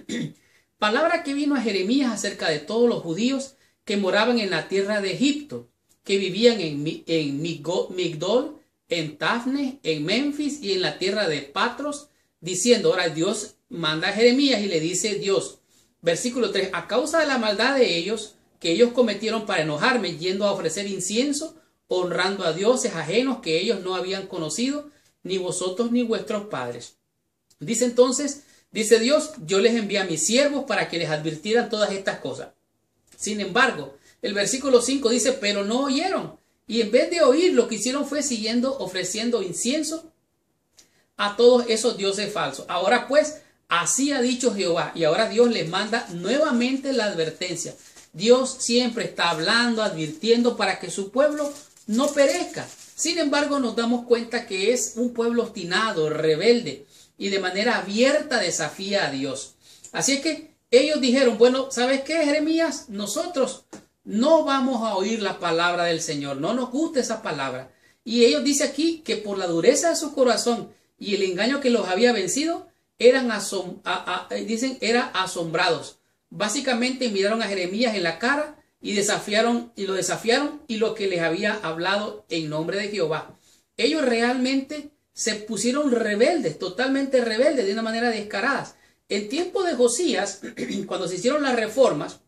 Palabra que vino a Jeremías acerca de todos los judíos que moraban en la tierra de Egipto, que vivían en Migdol, en Tafne, en Memphis y en la tierra de Patros, diciendo, ahora Dios manda a Jeremías y le dice Dios, versículo 3, a causa de la maldad de ellos, que ellos cometieron para enojarme, yendo a ofrecer incienso, honrando a dioses ajenos que ellos no habían conocido, ni vosotros ni vuestros padres. Dice entonces, dice Dios, yo les envié a mis siervos para que les advirtieran todas estas cosas. Sin embargo, el versículo 5 dice, pero no oyeron. Y en vez de oír, lo que hicieron fue siguiendo ofreciendo incienso a todos esos dioses falsos. Ahora pues, así ha dicho Jehová. Y ahora Dios les manda nuevamente la advertencia. Dios siempre está hablando, advirtiendo para que su pueblo no perezca, Sin embargo, nos damos cuenta que es un pueblo obstinado, rebelde y de manera abierta desafía a Dios. Así es que ellos dijeron, bueno, ¿sabes qué, Jeremías? Nosotros no vamos a oír la palabra del Señor, no nos gusta esa palabra. Y ellos dicen aquí que por la dureza de su corazón y el engaño que los había vencido, eran asombrados. Básicamente miraron a Jeremías en la cara y lo desafiaron y lo que les había hablado en nombre de Jehová. Ellos realmente se pusieron rebeldes, totalmente rebeldes, de una manera descarada. En tiempo de Josías, cuando se hicieron las reformas,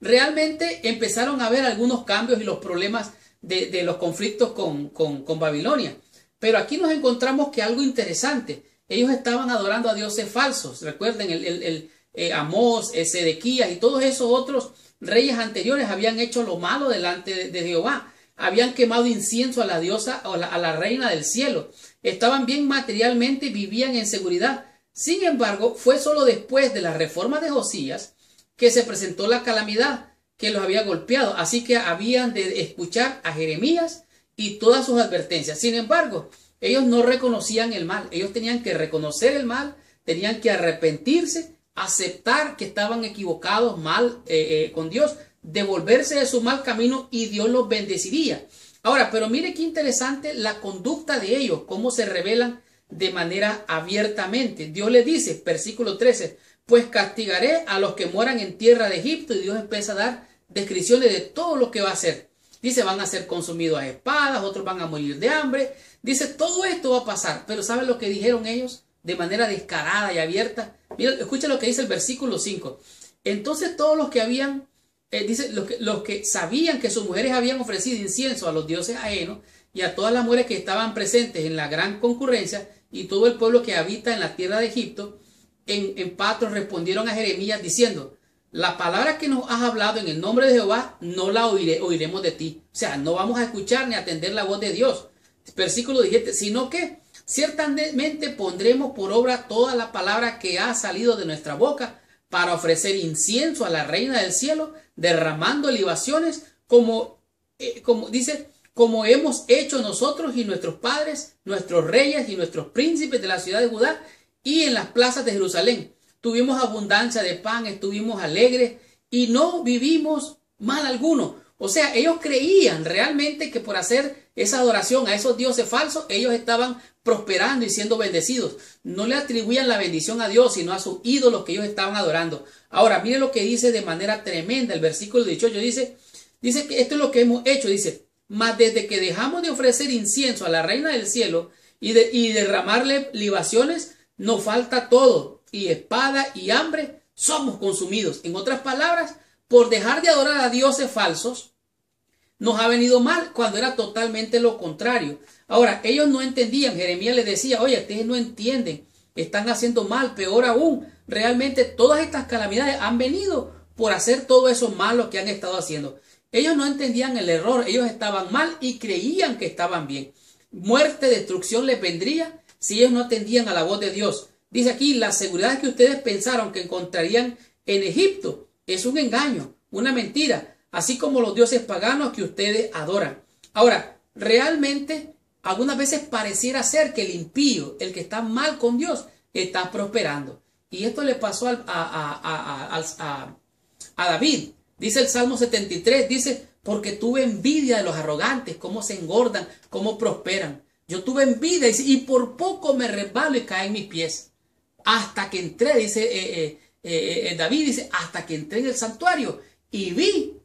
realmente empezaron a haber algunos cambios y los problemas de los conflictos con Babilonia. Pero aquí nos encontramos que algo interesante. Ellos estaban adorando a dioses falsos. Recuerden, Amós, Sedequías y todos esos otros reyes anteriores habían hecho lo malo delante de Jehová. Habían quemado incienso a la diosa, a la reina del cielo. Estaban bien materialmente, vivían en seguridad. Sin embargo, fue solo después de la reforma de Josías que se presentó la calamidad que los había golpeado. Así que habían de escuchar a Jeremías y todas sus advertencias. Sin embargo, ellos no reconocían el mal. Ellos tenían que reconocer el mal, tenían que arrepentirse, aceptar que estaban equivocados mal con Dios, devolverse de su mal camino y Dios los bendeciría. Ahora, pero mire qué interesante la conducta de ellos, cómo se rebelan de manera abiertamente. Dios les dice, versículo 13, pues castigaré a los que moran en tierra de Egipto, y Dios empieza a dar descripciones de todo lo que va a hacer. Dice, van a ser consumidos a espadas, otros van a morir de hambre. Dice, todo esto va a pasar. Pero ¿saben lo que dijeron ellos? De manera descarada y abierta. Mira, escucha lo que dice el versículo 5. Entonces todos los que habían, los que sabían que sus mujeres habían ofrecido incienso a los dioses ajenos y a todas las mujeres que estaban presentes en la gran concurrencia y todo el pueblo que habita en la tierra de Egipto, en Patros respondieron a Jeremías diciendo, la palabra que nos has hablado en el nombre de Jehová no la oiremos de ti. O sea, no vamos a escuchar ni atender la voz de Dios. Versículo 17, sino que ciertamente pondremos por obra toda la palabra que ha salido de nuestra boca para ofrecer incienso a la reina del cielo, derramando libaciones como hemos hecho nosotros y nuestros padres, nuestros reyes y nuestros príncipes de la ciudad de Judá y en las plazas de Jerusalén. Tuvimos abundancia de pan, estuvimos alegres y no vivimos mal alguno. O sea, ellos creían realmente que por hacer esa adoración a esos dioses falsos, ellos estaban prosperando y siendo bendecidos. No le atribuían la bendición a Dios, sino a sus ídolos que ellos estaban adorando. Ahora, mire lo que dice de manera tremenda el versículo 18. Dice que esto es lo que hemos hecho. Dice, mas desde que dejamos de ofrecer incienso a la reina del cielo y derramarle libaciones, nos falta todo, y espada y hambre somos consumidos. En otras palabras, por dejar de adorar a dioses falsos, nos ha venido mal cuando era totalmente lo contrario. Ahora, ellos no entendían. Jeremías les decía, oye, ustedes no entienden, están haciendo mal, peor aún. Realmente todas estas calamidades han venido por hacer todo eso malo que han estado haciendo. Ellos no entendían el error, ellos estaban mal y creían que estaban bien. Muerte, destrucción les vendría si ellos no atendían a la voz de Dios. Dice aquí, la seguridad que ustedes pensaron que encontrarían en Egipto es un engaño, una mentira, así como los dioses paganos que ustedes adoran. Ahora, realmente, algunas veces pareciera ser que el impío, el que está mal con Dios, está prosperando. Y esto le pasó a David. Dice el Salmo 73, dice, porque tuve envidia de los arrogantes, cómo se engordan, cómo prosperan. Yo tuve envidia y por poco me resbalo y caen mis pies. Hasta que entré, dice David, dice, hasta que entré en el santuario y vi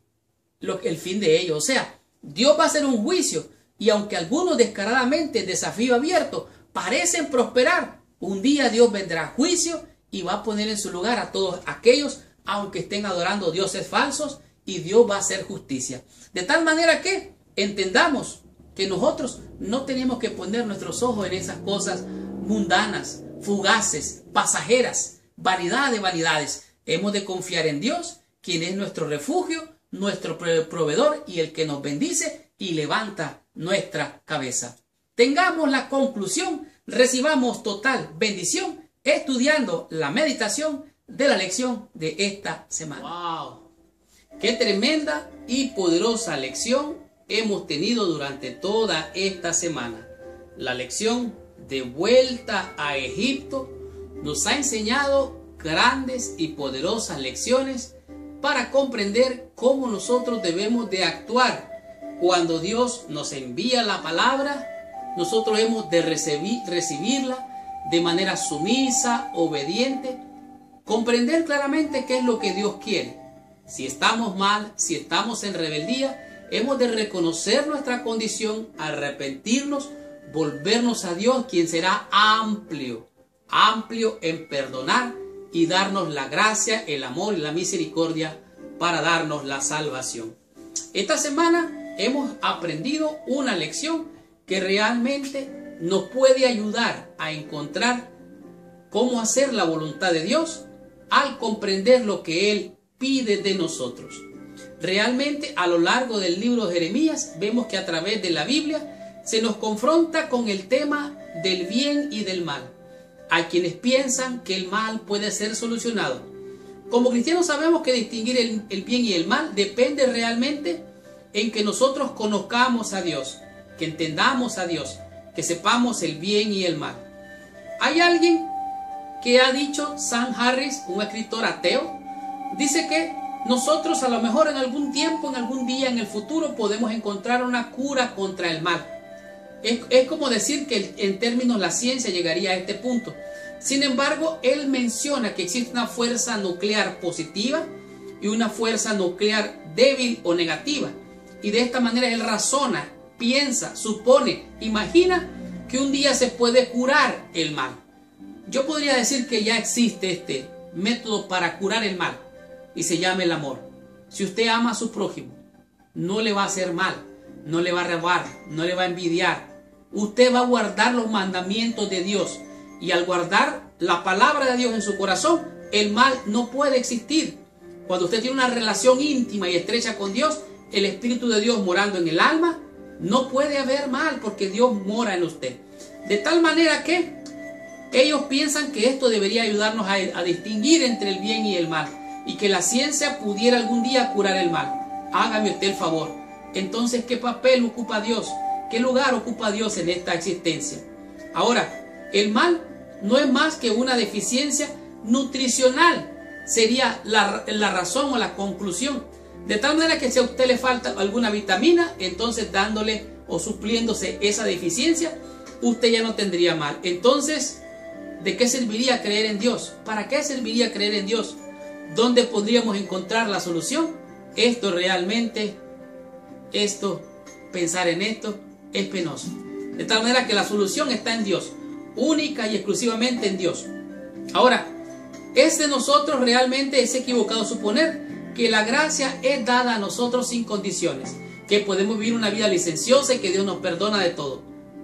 el fin de ellos. O sea, Dios va a hacer un juicio y aunque algunos descaradamente, desafío abierto, parecen prosperar, un día Dios vendrá a juicio y va a poner en su lugar a todos aquellos, aunque estén adorando dioses falsos, y Dios va a hacer justicia. De tal manera que entendamos que nosotros no tenemos que poner nuestros ojos en esas cosas mundanas, fugaces, pasajeras, vanidad de vanidades. Hemos de confiar en Dios, quien es nuestro refugio, nuestro proveedor y el que nos bendice y levanta nuestra cabeza. Tengamos la conclusión, recibamos total bendición estudiando la meditación de la lección de esta semana. ¡Wow! ¡Qué tremenda y poderosa lección hemos tenido durante toda esta semana. La lección de vuelta a Egipto nos ha enseñado grandes y poderosas lecciones para comprender cómo nosotros debemos de actuar cuando Dios nos envía la palabra. Nosotros hemos de recibirla de manera sumisa, obediente, comprender claramente qué es lo que Dios quiere. Si estamos mal, si estamos en rebeldía, hemos de reconocer nuestra condición, arrepentirnos, volvernos a Dios, quien será amplio en perdonar y darnos la gracia, el amor y la misericordia para darnos la salvación. Esta semana hemos aprendido una lección que realmente nos puede ayudar a encontrar cómo hacer la voluntad de Dios al comprender lo que Él pide de nosotros. Realmente a lo largo del libro de Jeremías vemos que a través de la Biblia se nos confronta con el tema del bien y del mal. Hay quienes piensan que el mal puede ser solucionado. Como cristianos sabemos que distinguir el bien y el mal depende realmente en que nosotros conozcamos a Dios, que entendamos a Dios, que sepamos el bien y el mal. Hay alguien que ha dicho, Sam Harris, un escritor ateo, dice que nosotros a lo mejor en algún tiempo, en algún día, en el futuro podemos encontrar una cura contra el mal. Es como decir que en términos la ciencia llegaría a este punto. Sin embargo, él menciona que existe una fuerza nuclear positiva y una fuerza nuclear débil o negativa. Y de esta manera él razona, piensa, supone, imagina que un día se puede curar el mal. Yo podría decir que ya existe este método para curar el mal y se llama el amor. Si usted ama a su prójimo, no le va a hacer mal, no le va a robar, no le va a envidiar. Usted va a guardar los mandamientos de Dios y al guardar la palabra de Dios en su corazón, el mal no puede existir. Cuando usted tiene una relación íntima y estrecha con Dios, el Espíritu de Dios morando en el alma, no puede haber mal porque Dios mora en usted. De tal manera que ellos piensan que esto debería ayudarnos a distinguir entre el bien y el mal y que la ciencia pudiera algún día curar el mal. Hágame usted el favor. Entonces, ¿qué papel ocupa Dios? ¿Qué lugar ocupa Dios en esta existencia? Ahora, el mal no es más que una deficiencia nutricional. Sería la razón o la conclusión. De tal manera que si a usted le falta alguna vitamina, entonces dándole o supliéndose esa deficiencia, usted ya no tendría mal. Entonces, ¿de qué serviría creer en Dios? ¿Para qué serviría creer en Dios? ¿Dónde podríamos encontrar la solución? Pensar en esto es penoso. De tal manera que la solución está en Dios, única y exclusivamente en Dios. Ahora, es de nosotros realmente es equivocado suponer que la gracia es dada a nosotros sin condiciones, que podemos vivir una vida licenciosa y que Dios nos perdona de todo.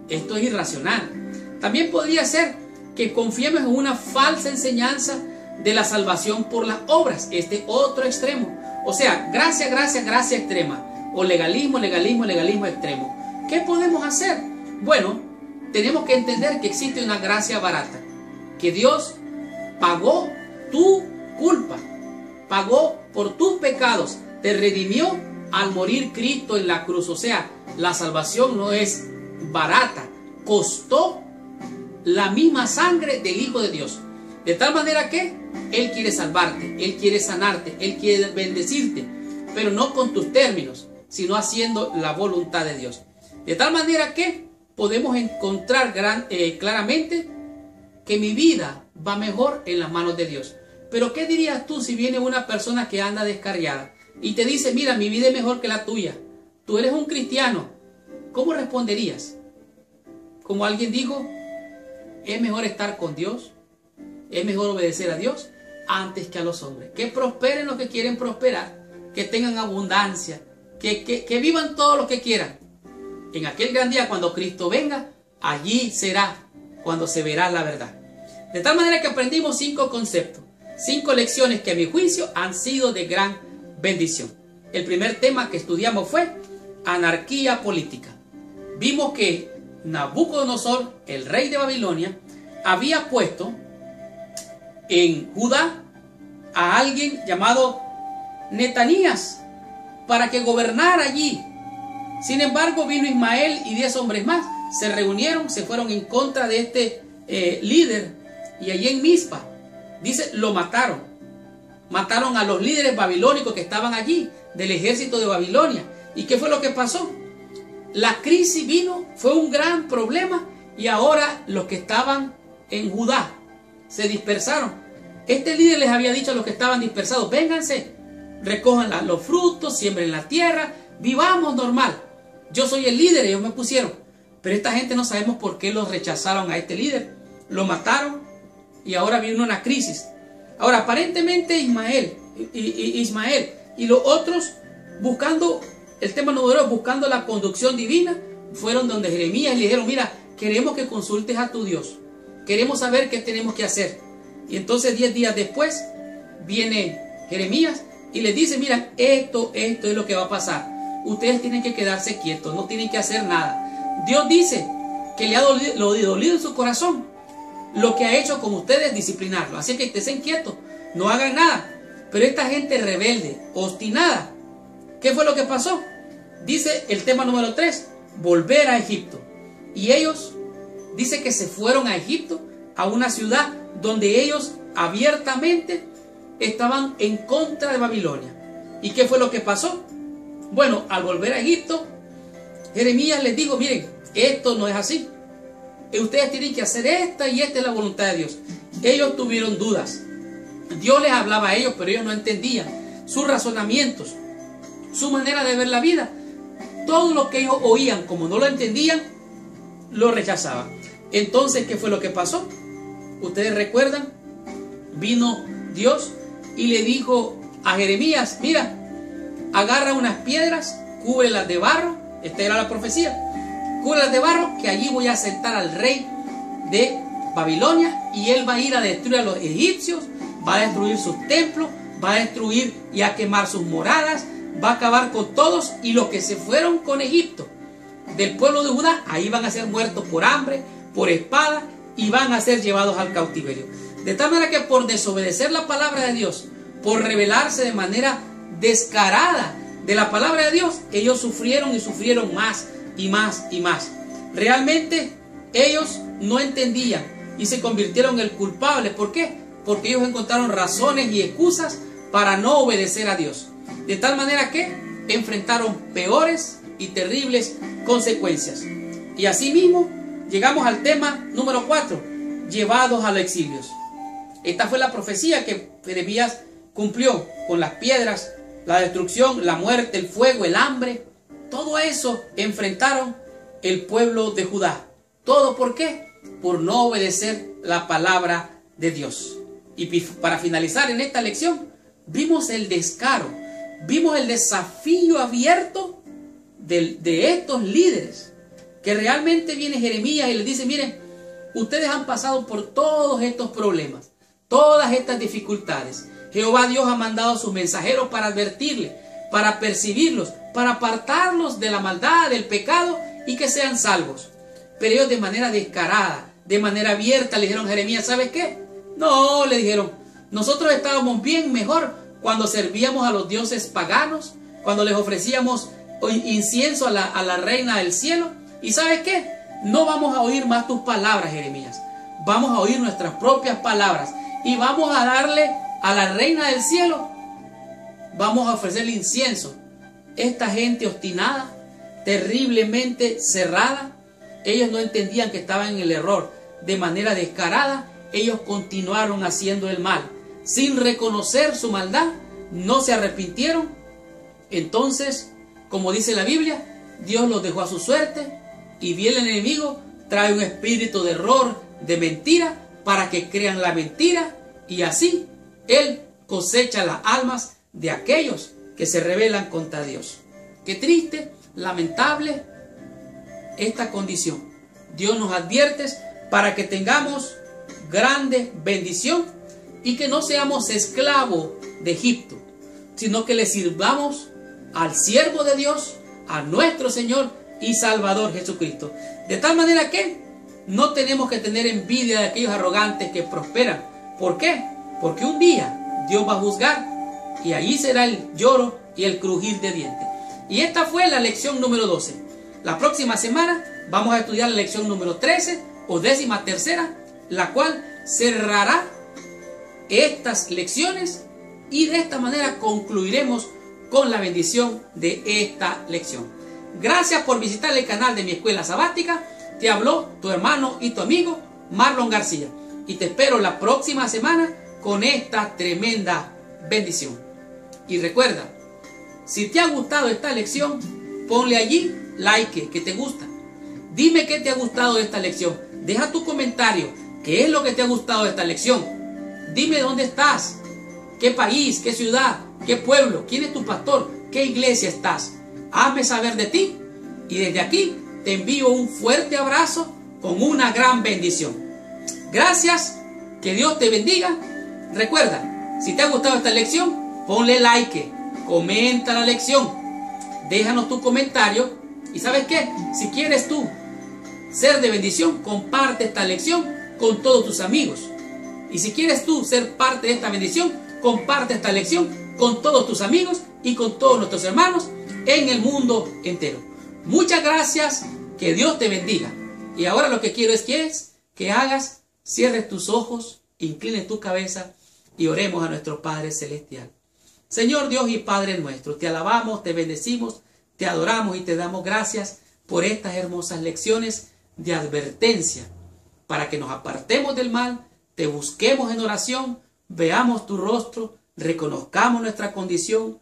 Esto es irracional. También podría ser que confiemos en una falsa enseñanza de la salvación por las obras, este otro extremo. O sea, gracia, gracia, gracia extrema, o legalismo, legalismo, legalismo extremo. ¿Qué podemos hacer? Bueno, tenemos que entender que existe una gracia barata, que Dios pagó tu culpa, pagó por tus pecados, te redimió al morir Cristo en la cruz. O sea, la salvación no es barata, costó la misma sangre del Hijo de Dios. De tal manera que Él quiere salvarte, Él quiere sanarte, Él quiere bendecirte, pero no con tus términos, sino haciendo la voluntad de Dios. De tal manera que podemos encontrar claramente que mi vida va mejor en las manos de Dios. Pero ¿qué dirías tú si viene una persona que anda descarriada y te dice, mira, mi vida es mejor que la tuya? Tú eres un cristiano. ¿Cómo responderías? Como alguien dijo, es mejor estar con Dios, es mejor obedecer a Dios antes que a los hombres. Que prosperen los que quieren prosperar, que tengan abundancia, que vivan todo lo que quieran. En aquel gran día cuando Cristo venga, allí será cuando se verá la verdad. De tal manera que aprendimos 5 conceptos, 5 lecciones que a mi juicio han sido de gran bendición. El primer tema que estudiamos fue anarquía política. Vimos que Nabucodonosor, el rey de Babilonia, había puesto en Judá a alguien llamado Netanías para que gobernara allí. Sin embargo, vino Ismael y 10 hombres más. Se reunieron, se fueron en contra de este líder. Y allí en Mizpa, dice, lo mataron. Mataron a los líderes babilónicos que estaban allí, del ejército de Babilonia. ¿Y qué fue lo que pasó? La crisis vino, fue un gran problema. Y ahora los que estaban en Judá se dispersaron. Este líder les había dicho a los que estaban dispersados: vénganse, recojan los frutos, siembren la tierra, vivamos normal. Yo soy el líder, ellos me pusieron. Pero esta gente no sabemos por qué los rechazaron a este líder. Lo mataron y ahora vino una crisis. Ahora, aparentemente Ismael y los otros, buscando el tema número 2, buscando la conducción divina, fueron donde Jeremías y le dijeron: mira, queremos que consultes a tu Dios. Queremos saber qué tenemos que hacer. Y entonces 10 días después viene Jeremías y les dice: mira, esto es lo que va a pasar. Ustedes tienen que quedarse quietos, no tienen que hacer nada. Dios dice que le ha dolido en su corazón lo que ha hecho con ustedes, disciplinarlo. Así que estén quietos, no hagan nada. Pero esta gente rebelde, obstinada, ¿qué fue lo que pasó? Dice el tema número 3, volver a Egipto. Y ellos, dice que se fueron a Egipto, a una ciudad donde ellos abiertamente estaban en contra de Babilonia. ¿Y qué fue lo que pasó? Bueno, al volver a Egipto, Jeremías les dijo: miren, esto no es así. Ustedes tienen que hacer esta y esta es la voluntad de Dios. Ellos tuvieron dudas. Dios les hablaba a ellos, pero ellos no entendían sus razonamientos, su manera de ver la vida. Todo lo que ellos oían, como no lo entendían, lo rechazaban. Entonces, ¿qué fue lo que pasó? Ustedes recuerdan, vino Dios y le dijo a Jeremías: mira, agarra unas piedras, cúbrelas de barro. Esta era la profecía. Cúbrelas de barro, que allí voy a sentar al rey de Babilonia y él va a ir a destruir a los egipcios, va a destruir sus templos, va a destruir y a quemar sus moradas, va a acabar con todos, y los que se fueron con Egipto del pueblo de Judá, ahí van a ser muertos por hambre, por espada, y van a ser llevados al cautiverio. De tal manera que por desobedecer la palabra de Dios, por rebelarse de manera descarada de la palabra de Dios, ellos sufrieron y sufrieron más y más y más. Realmente ellos no entendían y se convirtieron en el culpable. ¿Por qué? Porque ellos encontraron razones y excusas para no obedecer a Dios. De tal manera que enfrentaron peores y terribles consecuencias. Y asimismo llegamos al tema número 4, llevados a los exilios. Esta fue la profecía que Jeremías cumplió con las piedras, la destrucción, la muerte, el fuego, el hambre. Todo eso enfrentaron el pueblo de Judá. ¿Todo por qué? Por no obedecer la palabra de Dios. Y para finalizar en esta lección, vimos el descaro, vimos el desafío abierto de estos líderes, que realmente viene Jeremías y les dice: miren, ustedes han pasado por todos estos problemas, todas estas dificultades. Jehová Dios ha mandado a sus mensajeros para advertirles, para percibirlos, para apartarlos de la maldad, del pecado, y que sean salvos. Pero ellos, de manera descarada, de manera abierta, le dijeron a Jeremías: ¿sabes qué? No, le dijeron, nosotros estábamos bien mejor cuando servíamos a los dioses paganos, cuando les ofrecíamos incienso a la reina del cielo. ¿Y sabes qué? No vamos a oír más tus palabras, Jeremías. Vamos a oír nuestras propias palabras y vamos a darle a la reina del cielo, vamos a ofrecerle incienso. Esta gente obstinada, terriblemente cerrada, ellos no entendían que estaban en el error. De manera descarada, ellos continuaron haciendo el mal, sin reconocer su maldad, no se arrepintieron. Entonces, como dice la Biblia, Dios los dejó a su suerte, y bien el enemigo trae un espíritu de error, de mentira, para que crean la mentira, y así él cosecha las almas de aquellos que se rebelan contra Dios. Qué triste, lamentable esta condición. Dios nos advierte para que tengamos grande bendición y que no seamos esclavos de Egipto, sino que le sirvamos al siervo de Dios, a nuestro Señor y Salvador Jesucristo. De tal manera que no tenemos que tener envidia de aquellos arrogantes que prosperan. ¿Por qué? Porque un día Dios va a juzgar y ahí será el lloro y el crujir de dientes. Y esta fue la lección número 12. La próxima semana vamos a estudiar la lección número 13 o 13ª, la cual cerrará estas lecciones y de esta manera concluiremos con la bendición de esta lección. Gracias por visitar el canal de Mi Escuela Sabática. Te habló tu hermano y tu amigo Marlon García. Y te espero la próxima semana con esta tremenda bendición. Y recuerda, si te ha gustado esta lección, ponle allí like, que te gusta. Dime qué te ha gustado de esta lección. Deja tu comentario. ¿Qué es lo que te ha gustado de esta lección? Dime dónde estás. ¿Qué país? ¿Qué ciudad? ¿Qué pueblo? ¿Quién es tu pastor? ¿Qué iglesia estás? Hazme saber de ti. Y desde aquí te envío un fuerte abrazo con una gran bendición. Gracias. Que Dios te bendiga. Recuerda, si te ha gustado esta lección, ponle like. Comenta la lección. Déjanos tu comentario. Y ¿sabes qué? Si quieres tú ser de bendición, comparte esta lección con todos tus amigos. Y si quieres tú ser parte de esta bendición, comparte esta lección con todos tus amigos y con todos nuestros hermanos en el mundo entero. Muchas gracias, que Dios te bendiga. Y ahora lo que quiero es que hagas, cierres tus ojos, inclines tu cabeza y oremos a nuestro Padre Celestial. Señor Dios y Padre nuestro, te alabamos, te bendecimos, te adoramos y te damos gracias por estas hermosas lecciones de advertencia, para que nos apartemos del mal, te busquemos en oración, veamos tu rostro, reconozcamos nuestra condición,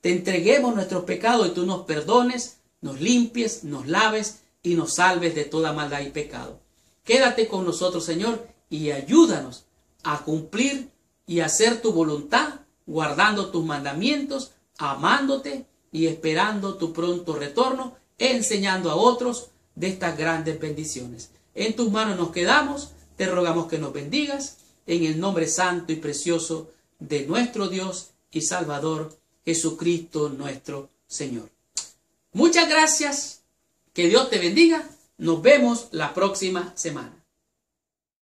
te entreguemos nuestros pecados y tú nos perdones, nos limpies, nos laves y nos salves de toda maldad y pecado. Quédate con nosotros, Señor, y ayúdanos a cumplir y hacer tu voluntad, guardando tus mandamientos, amándote y esperando tu pronto retorno, enseñando a otros de estas grandes bendiciones. En tus manos nos quedamos, te rogamos que nos bendigas, en el nombre santo y precioso de nuestro Dios y Salvador, Jesucristo nuestro Señor. Muchas gracias, que Dios te bendiga, nos vemos la próxima semana.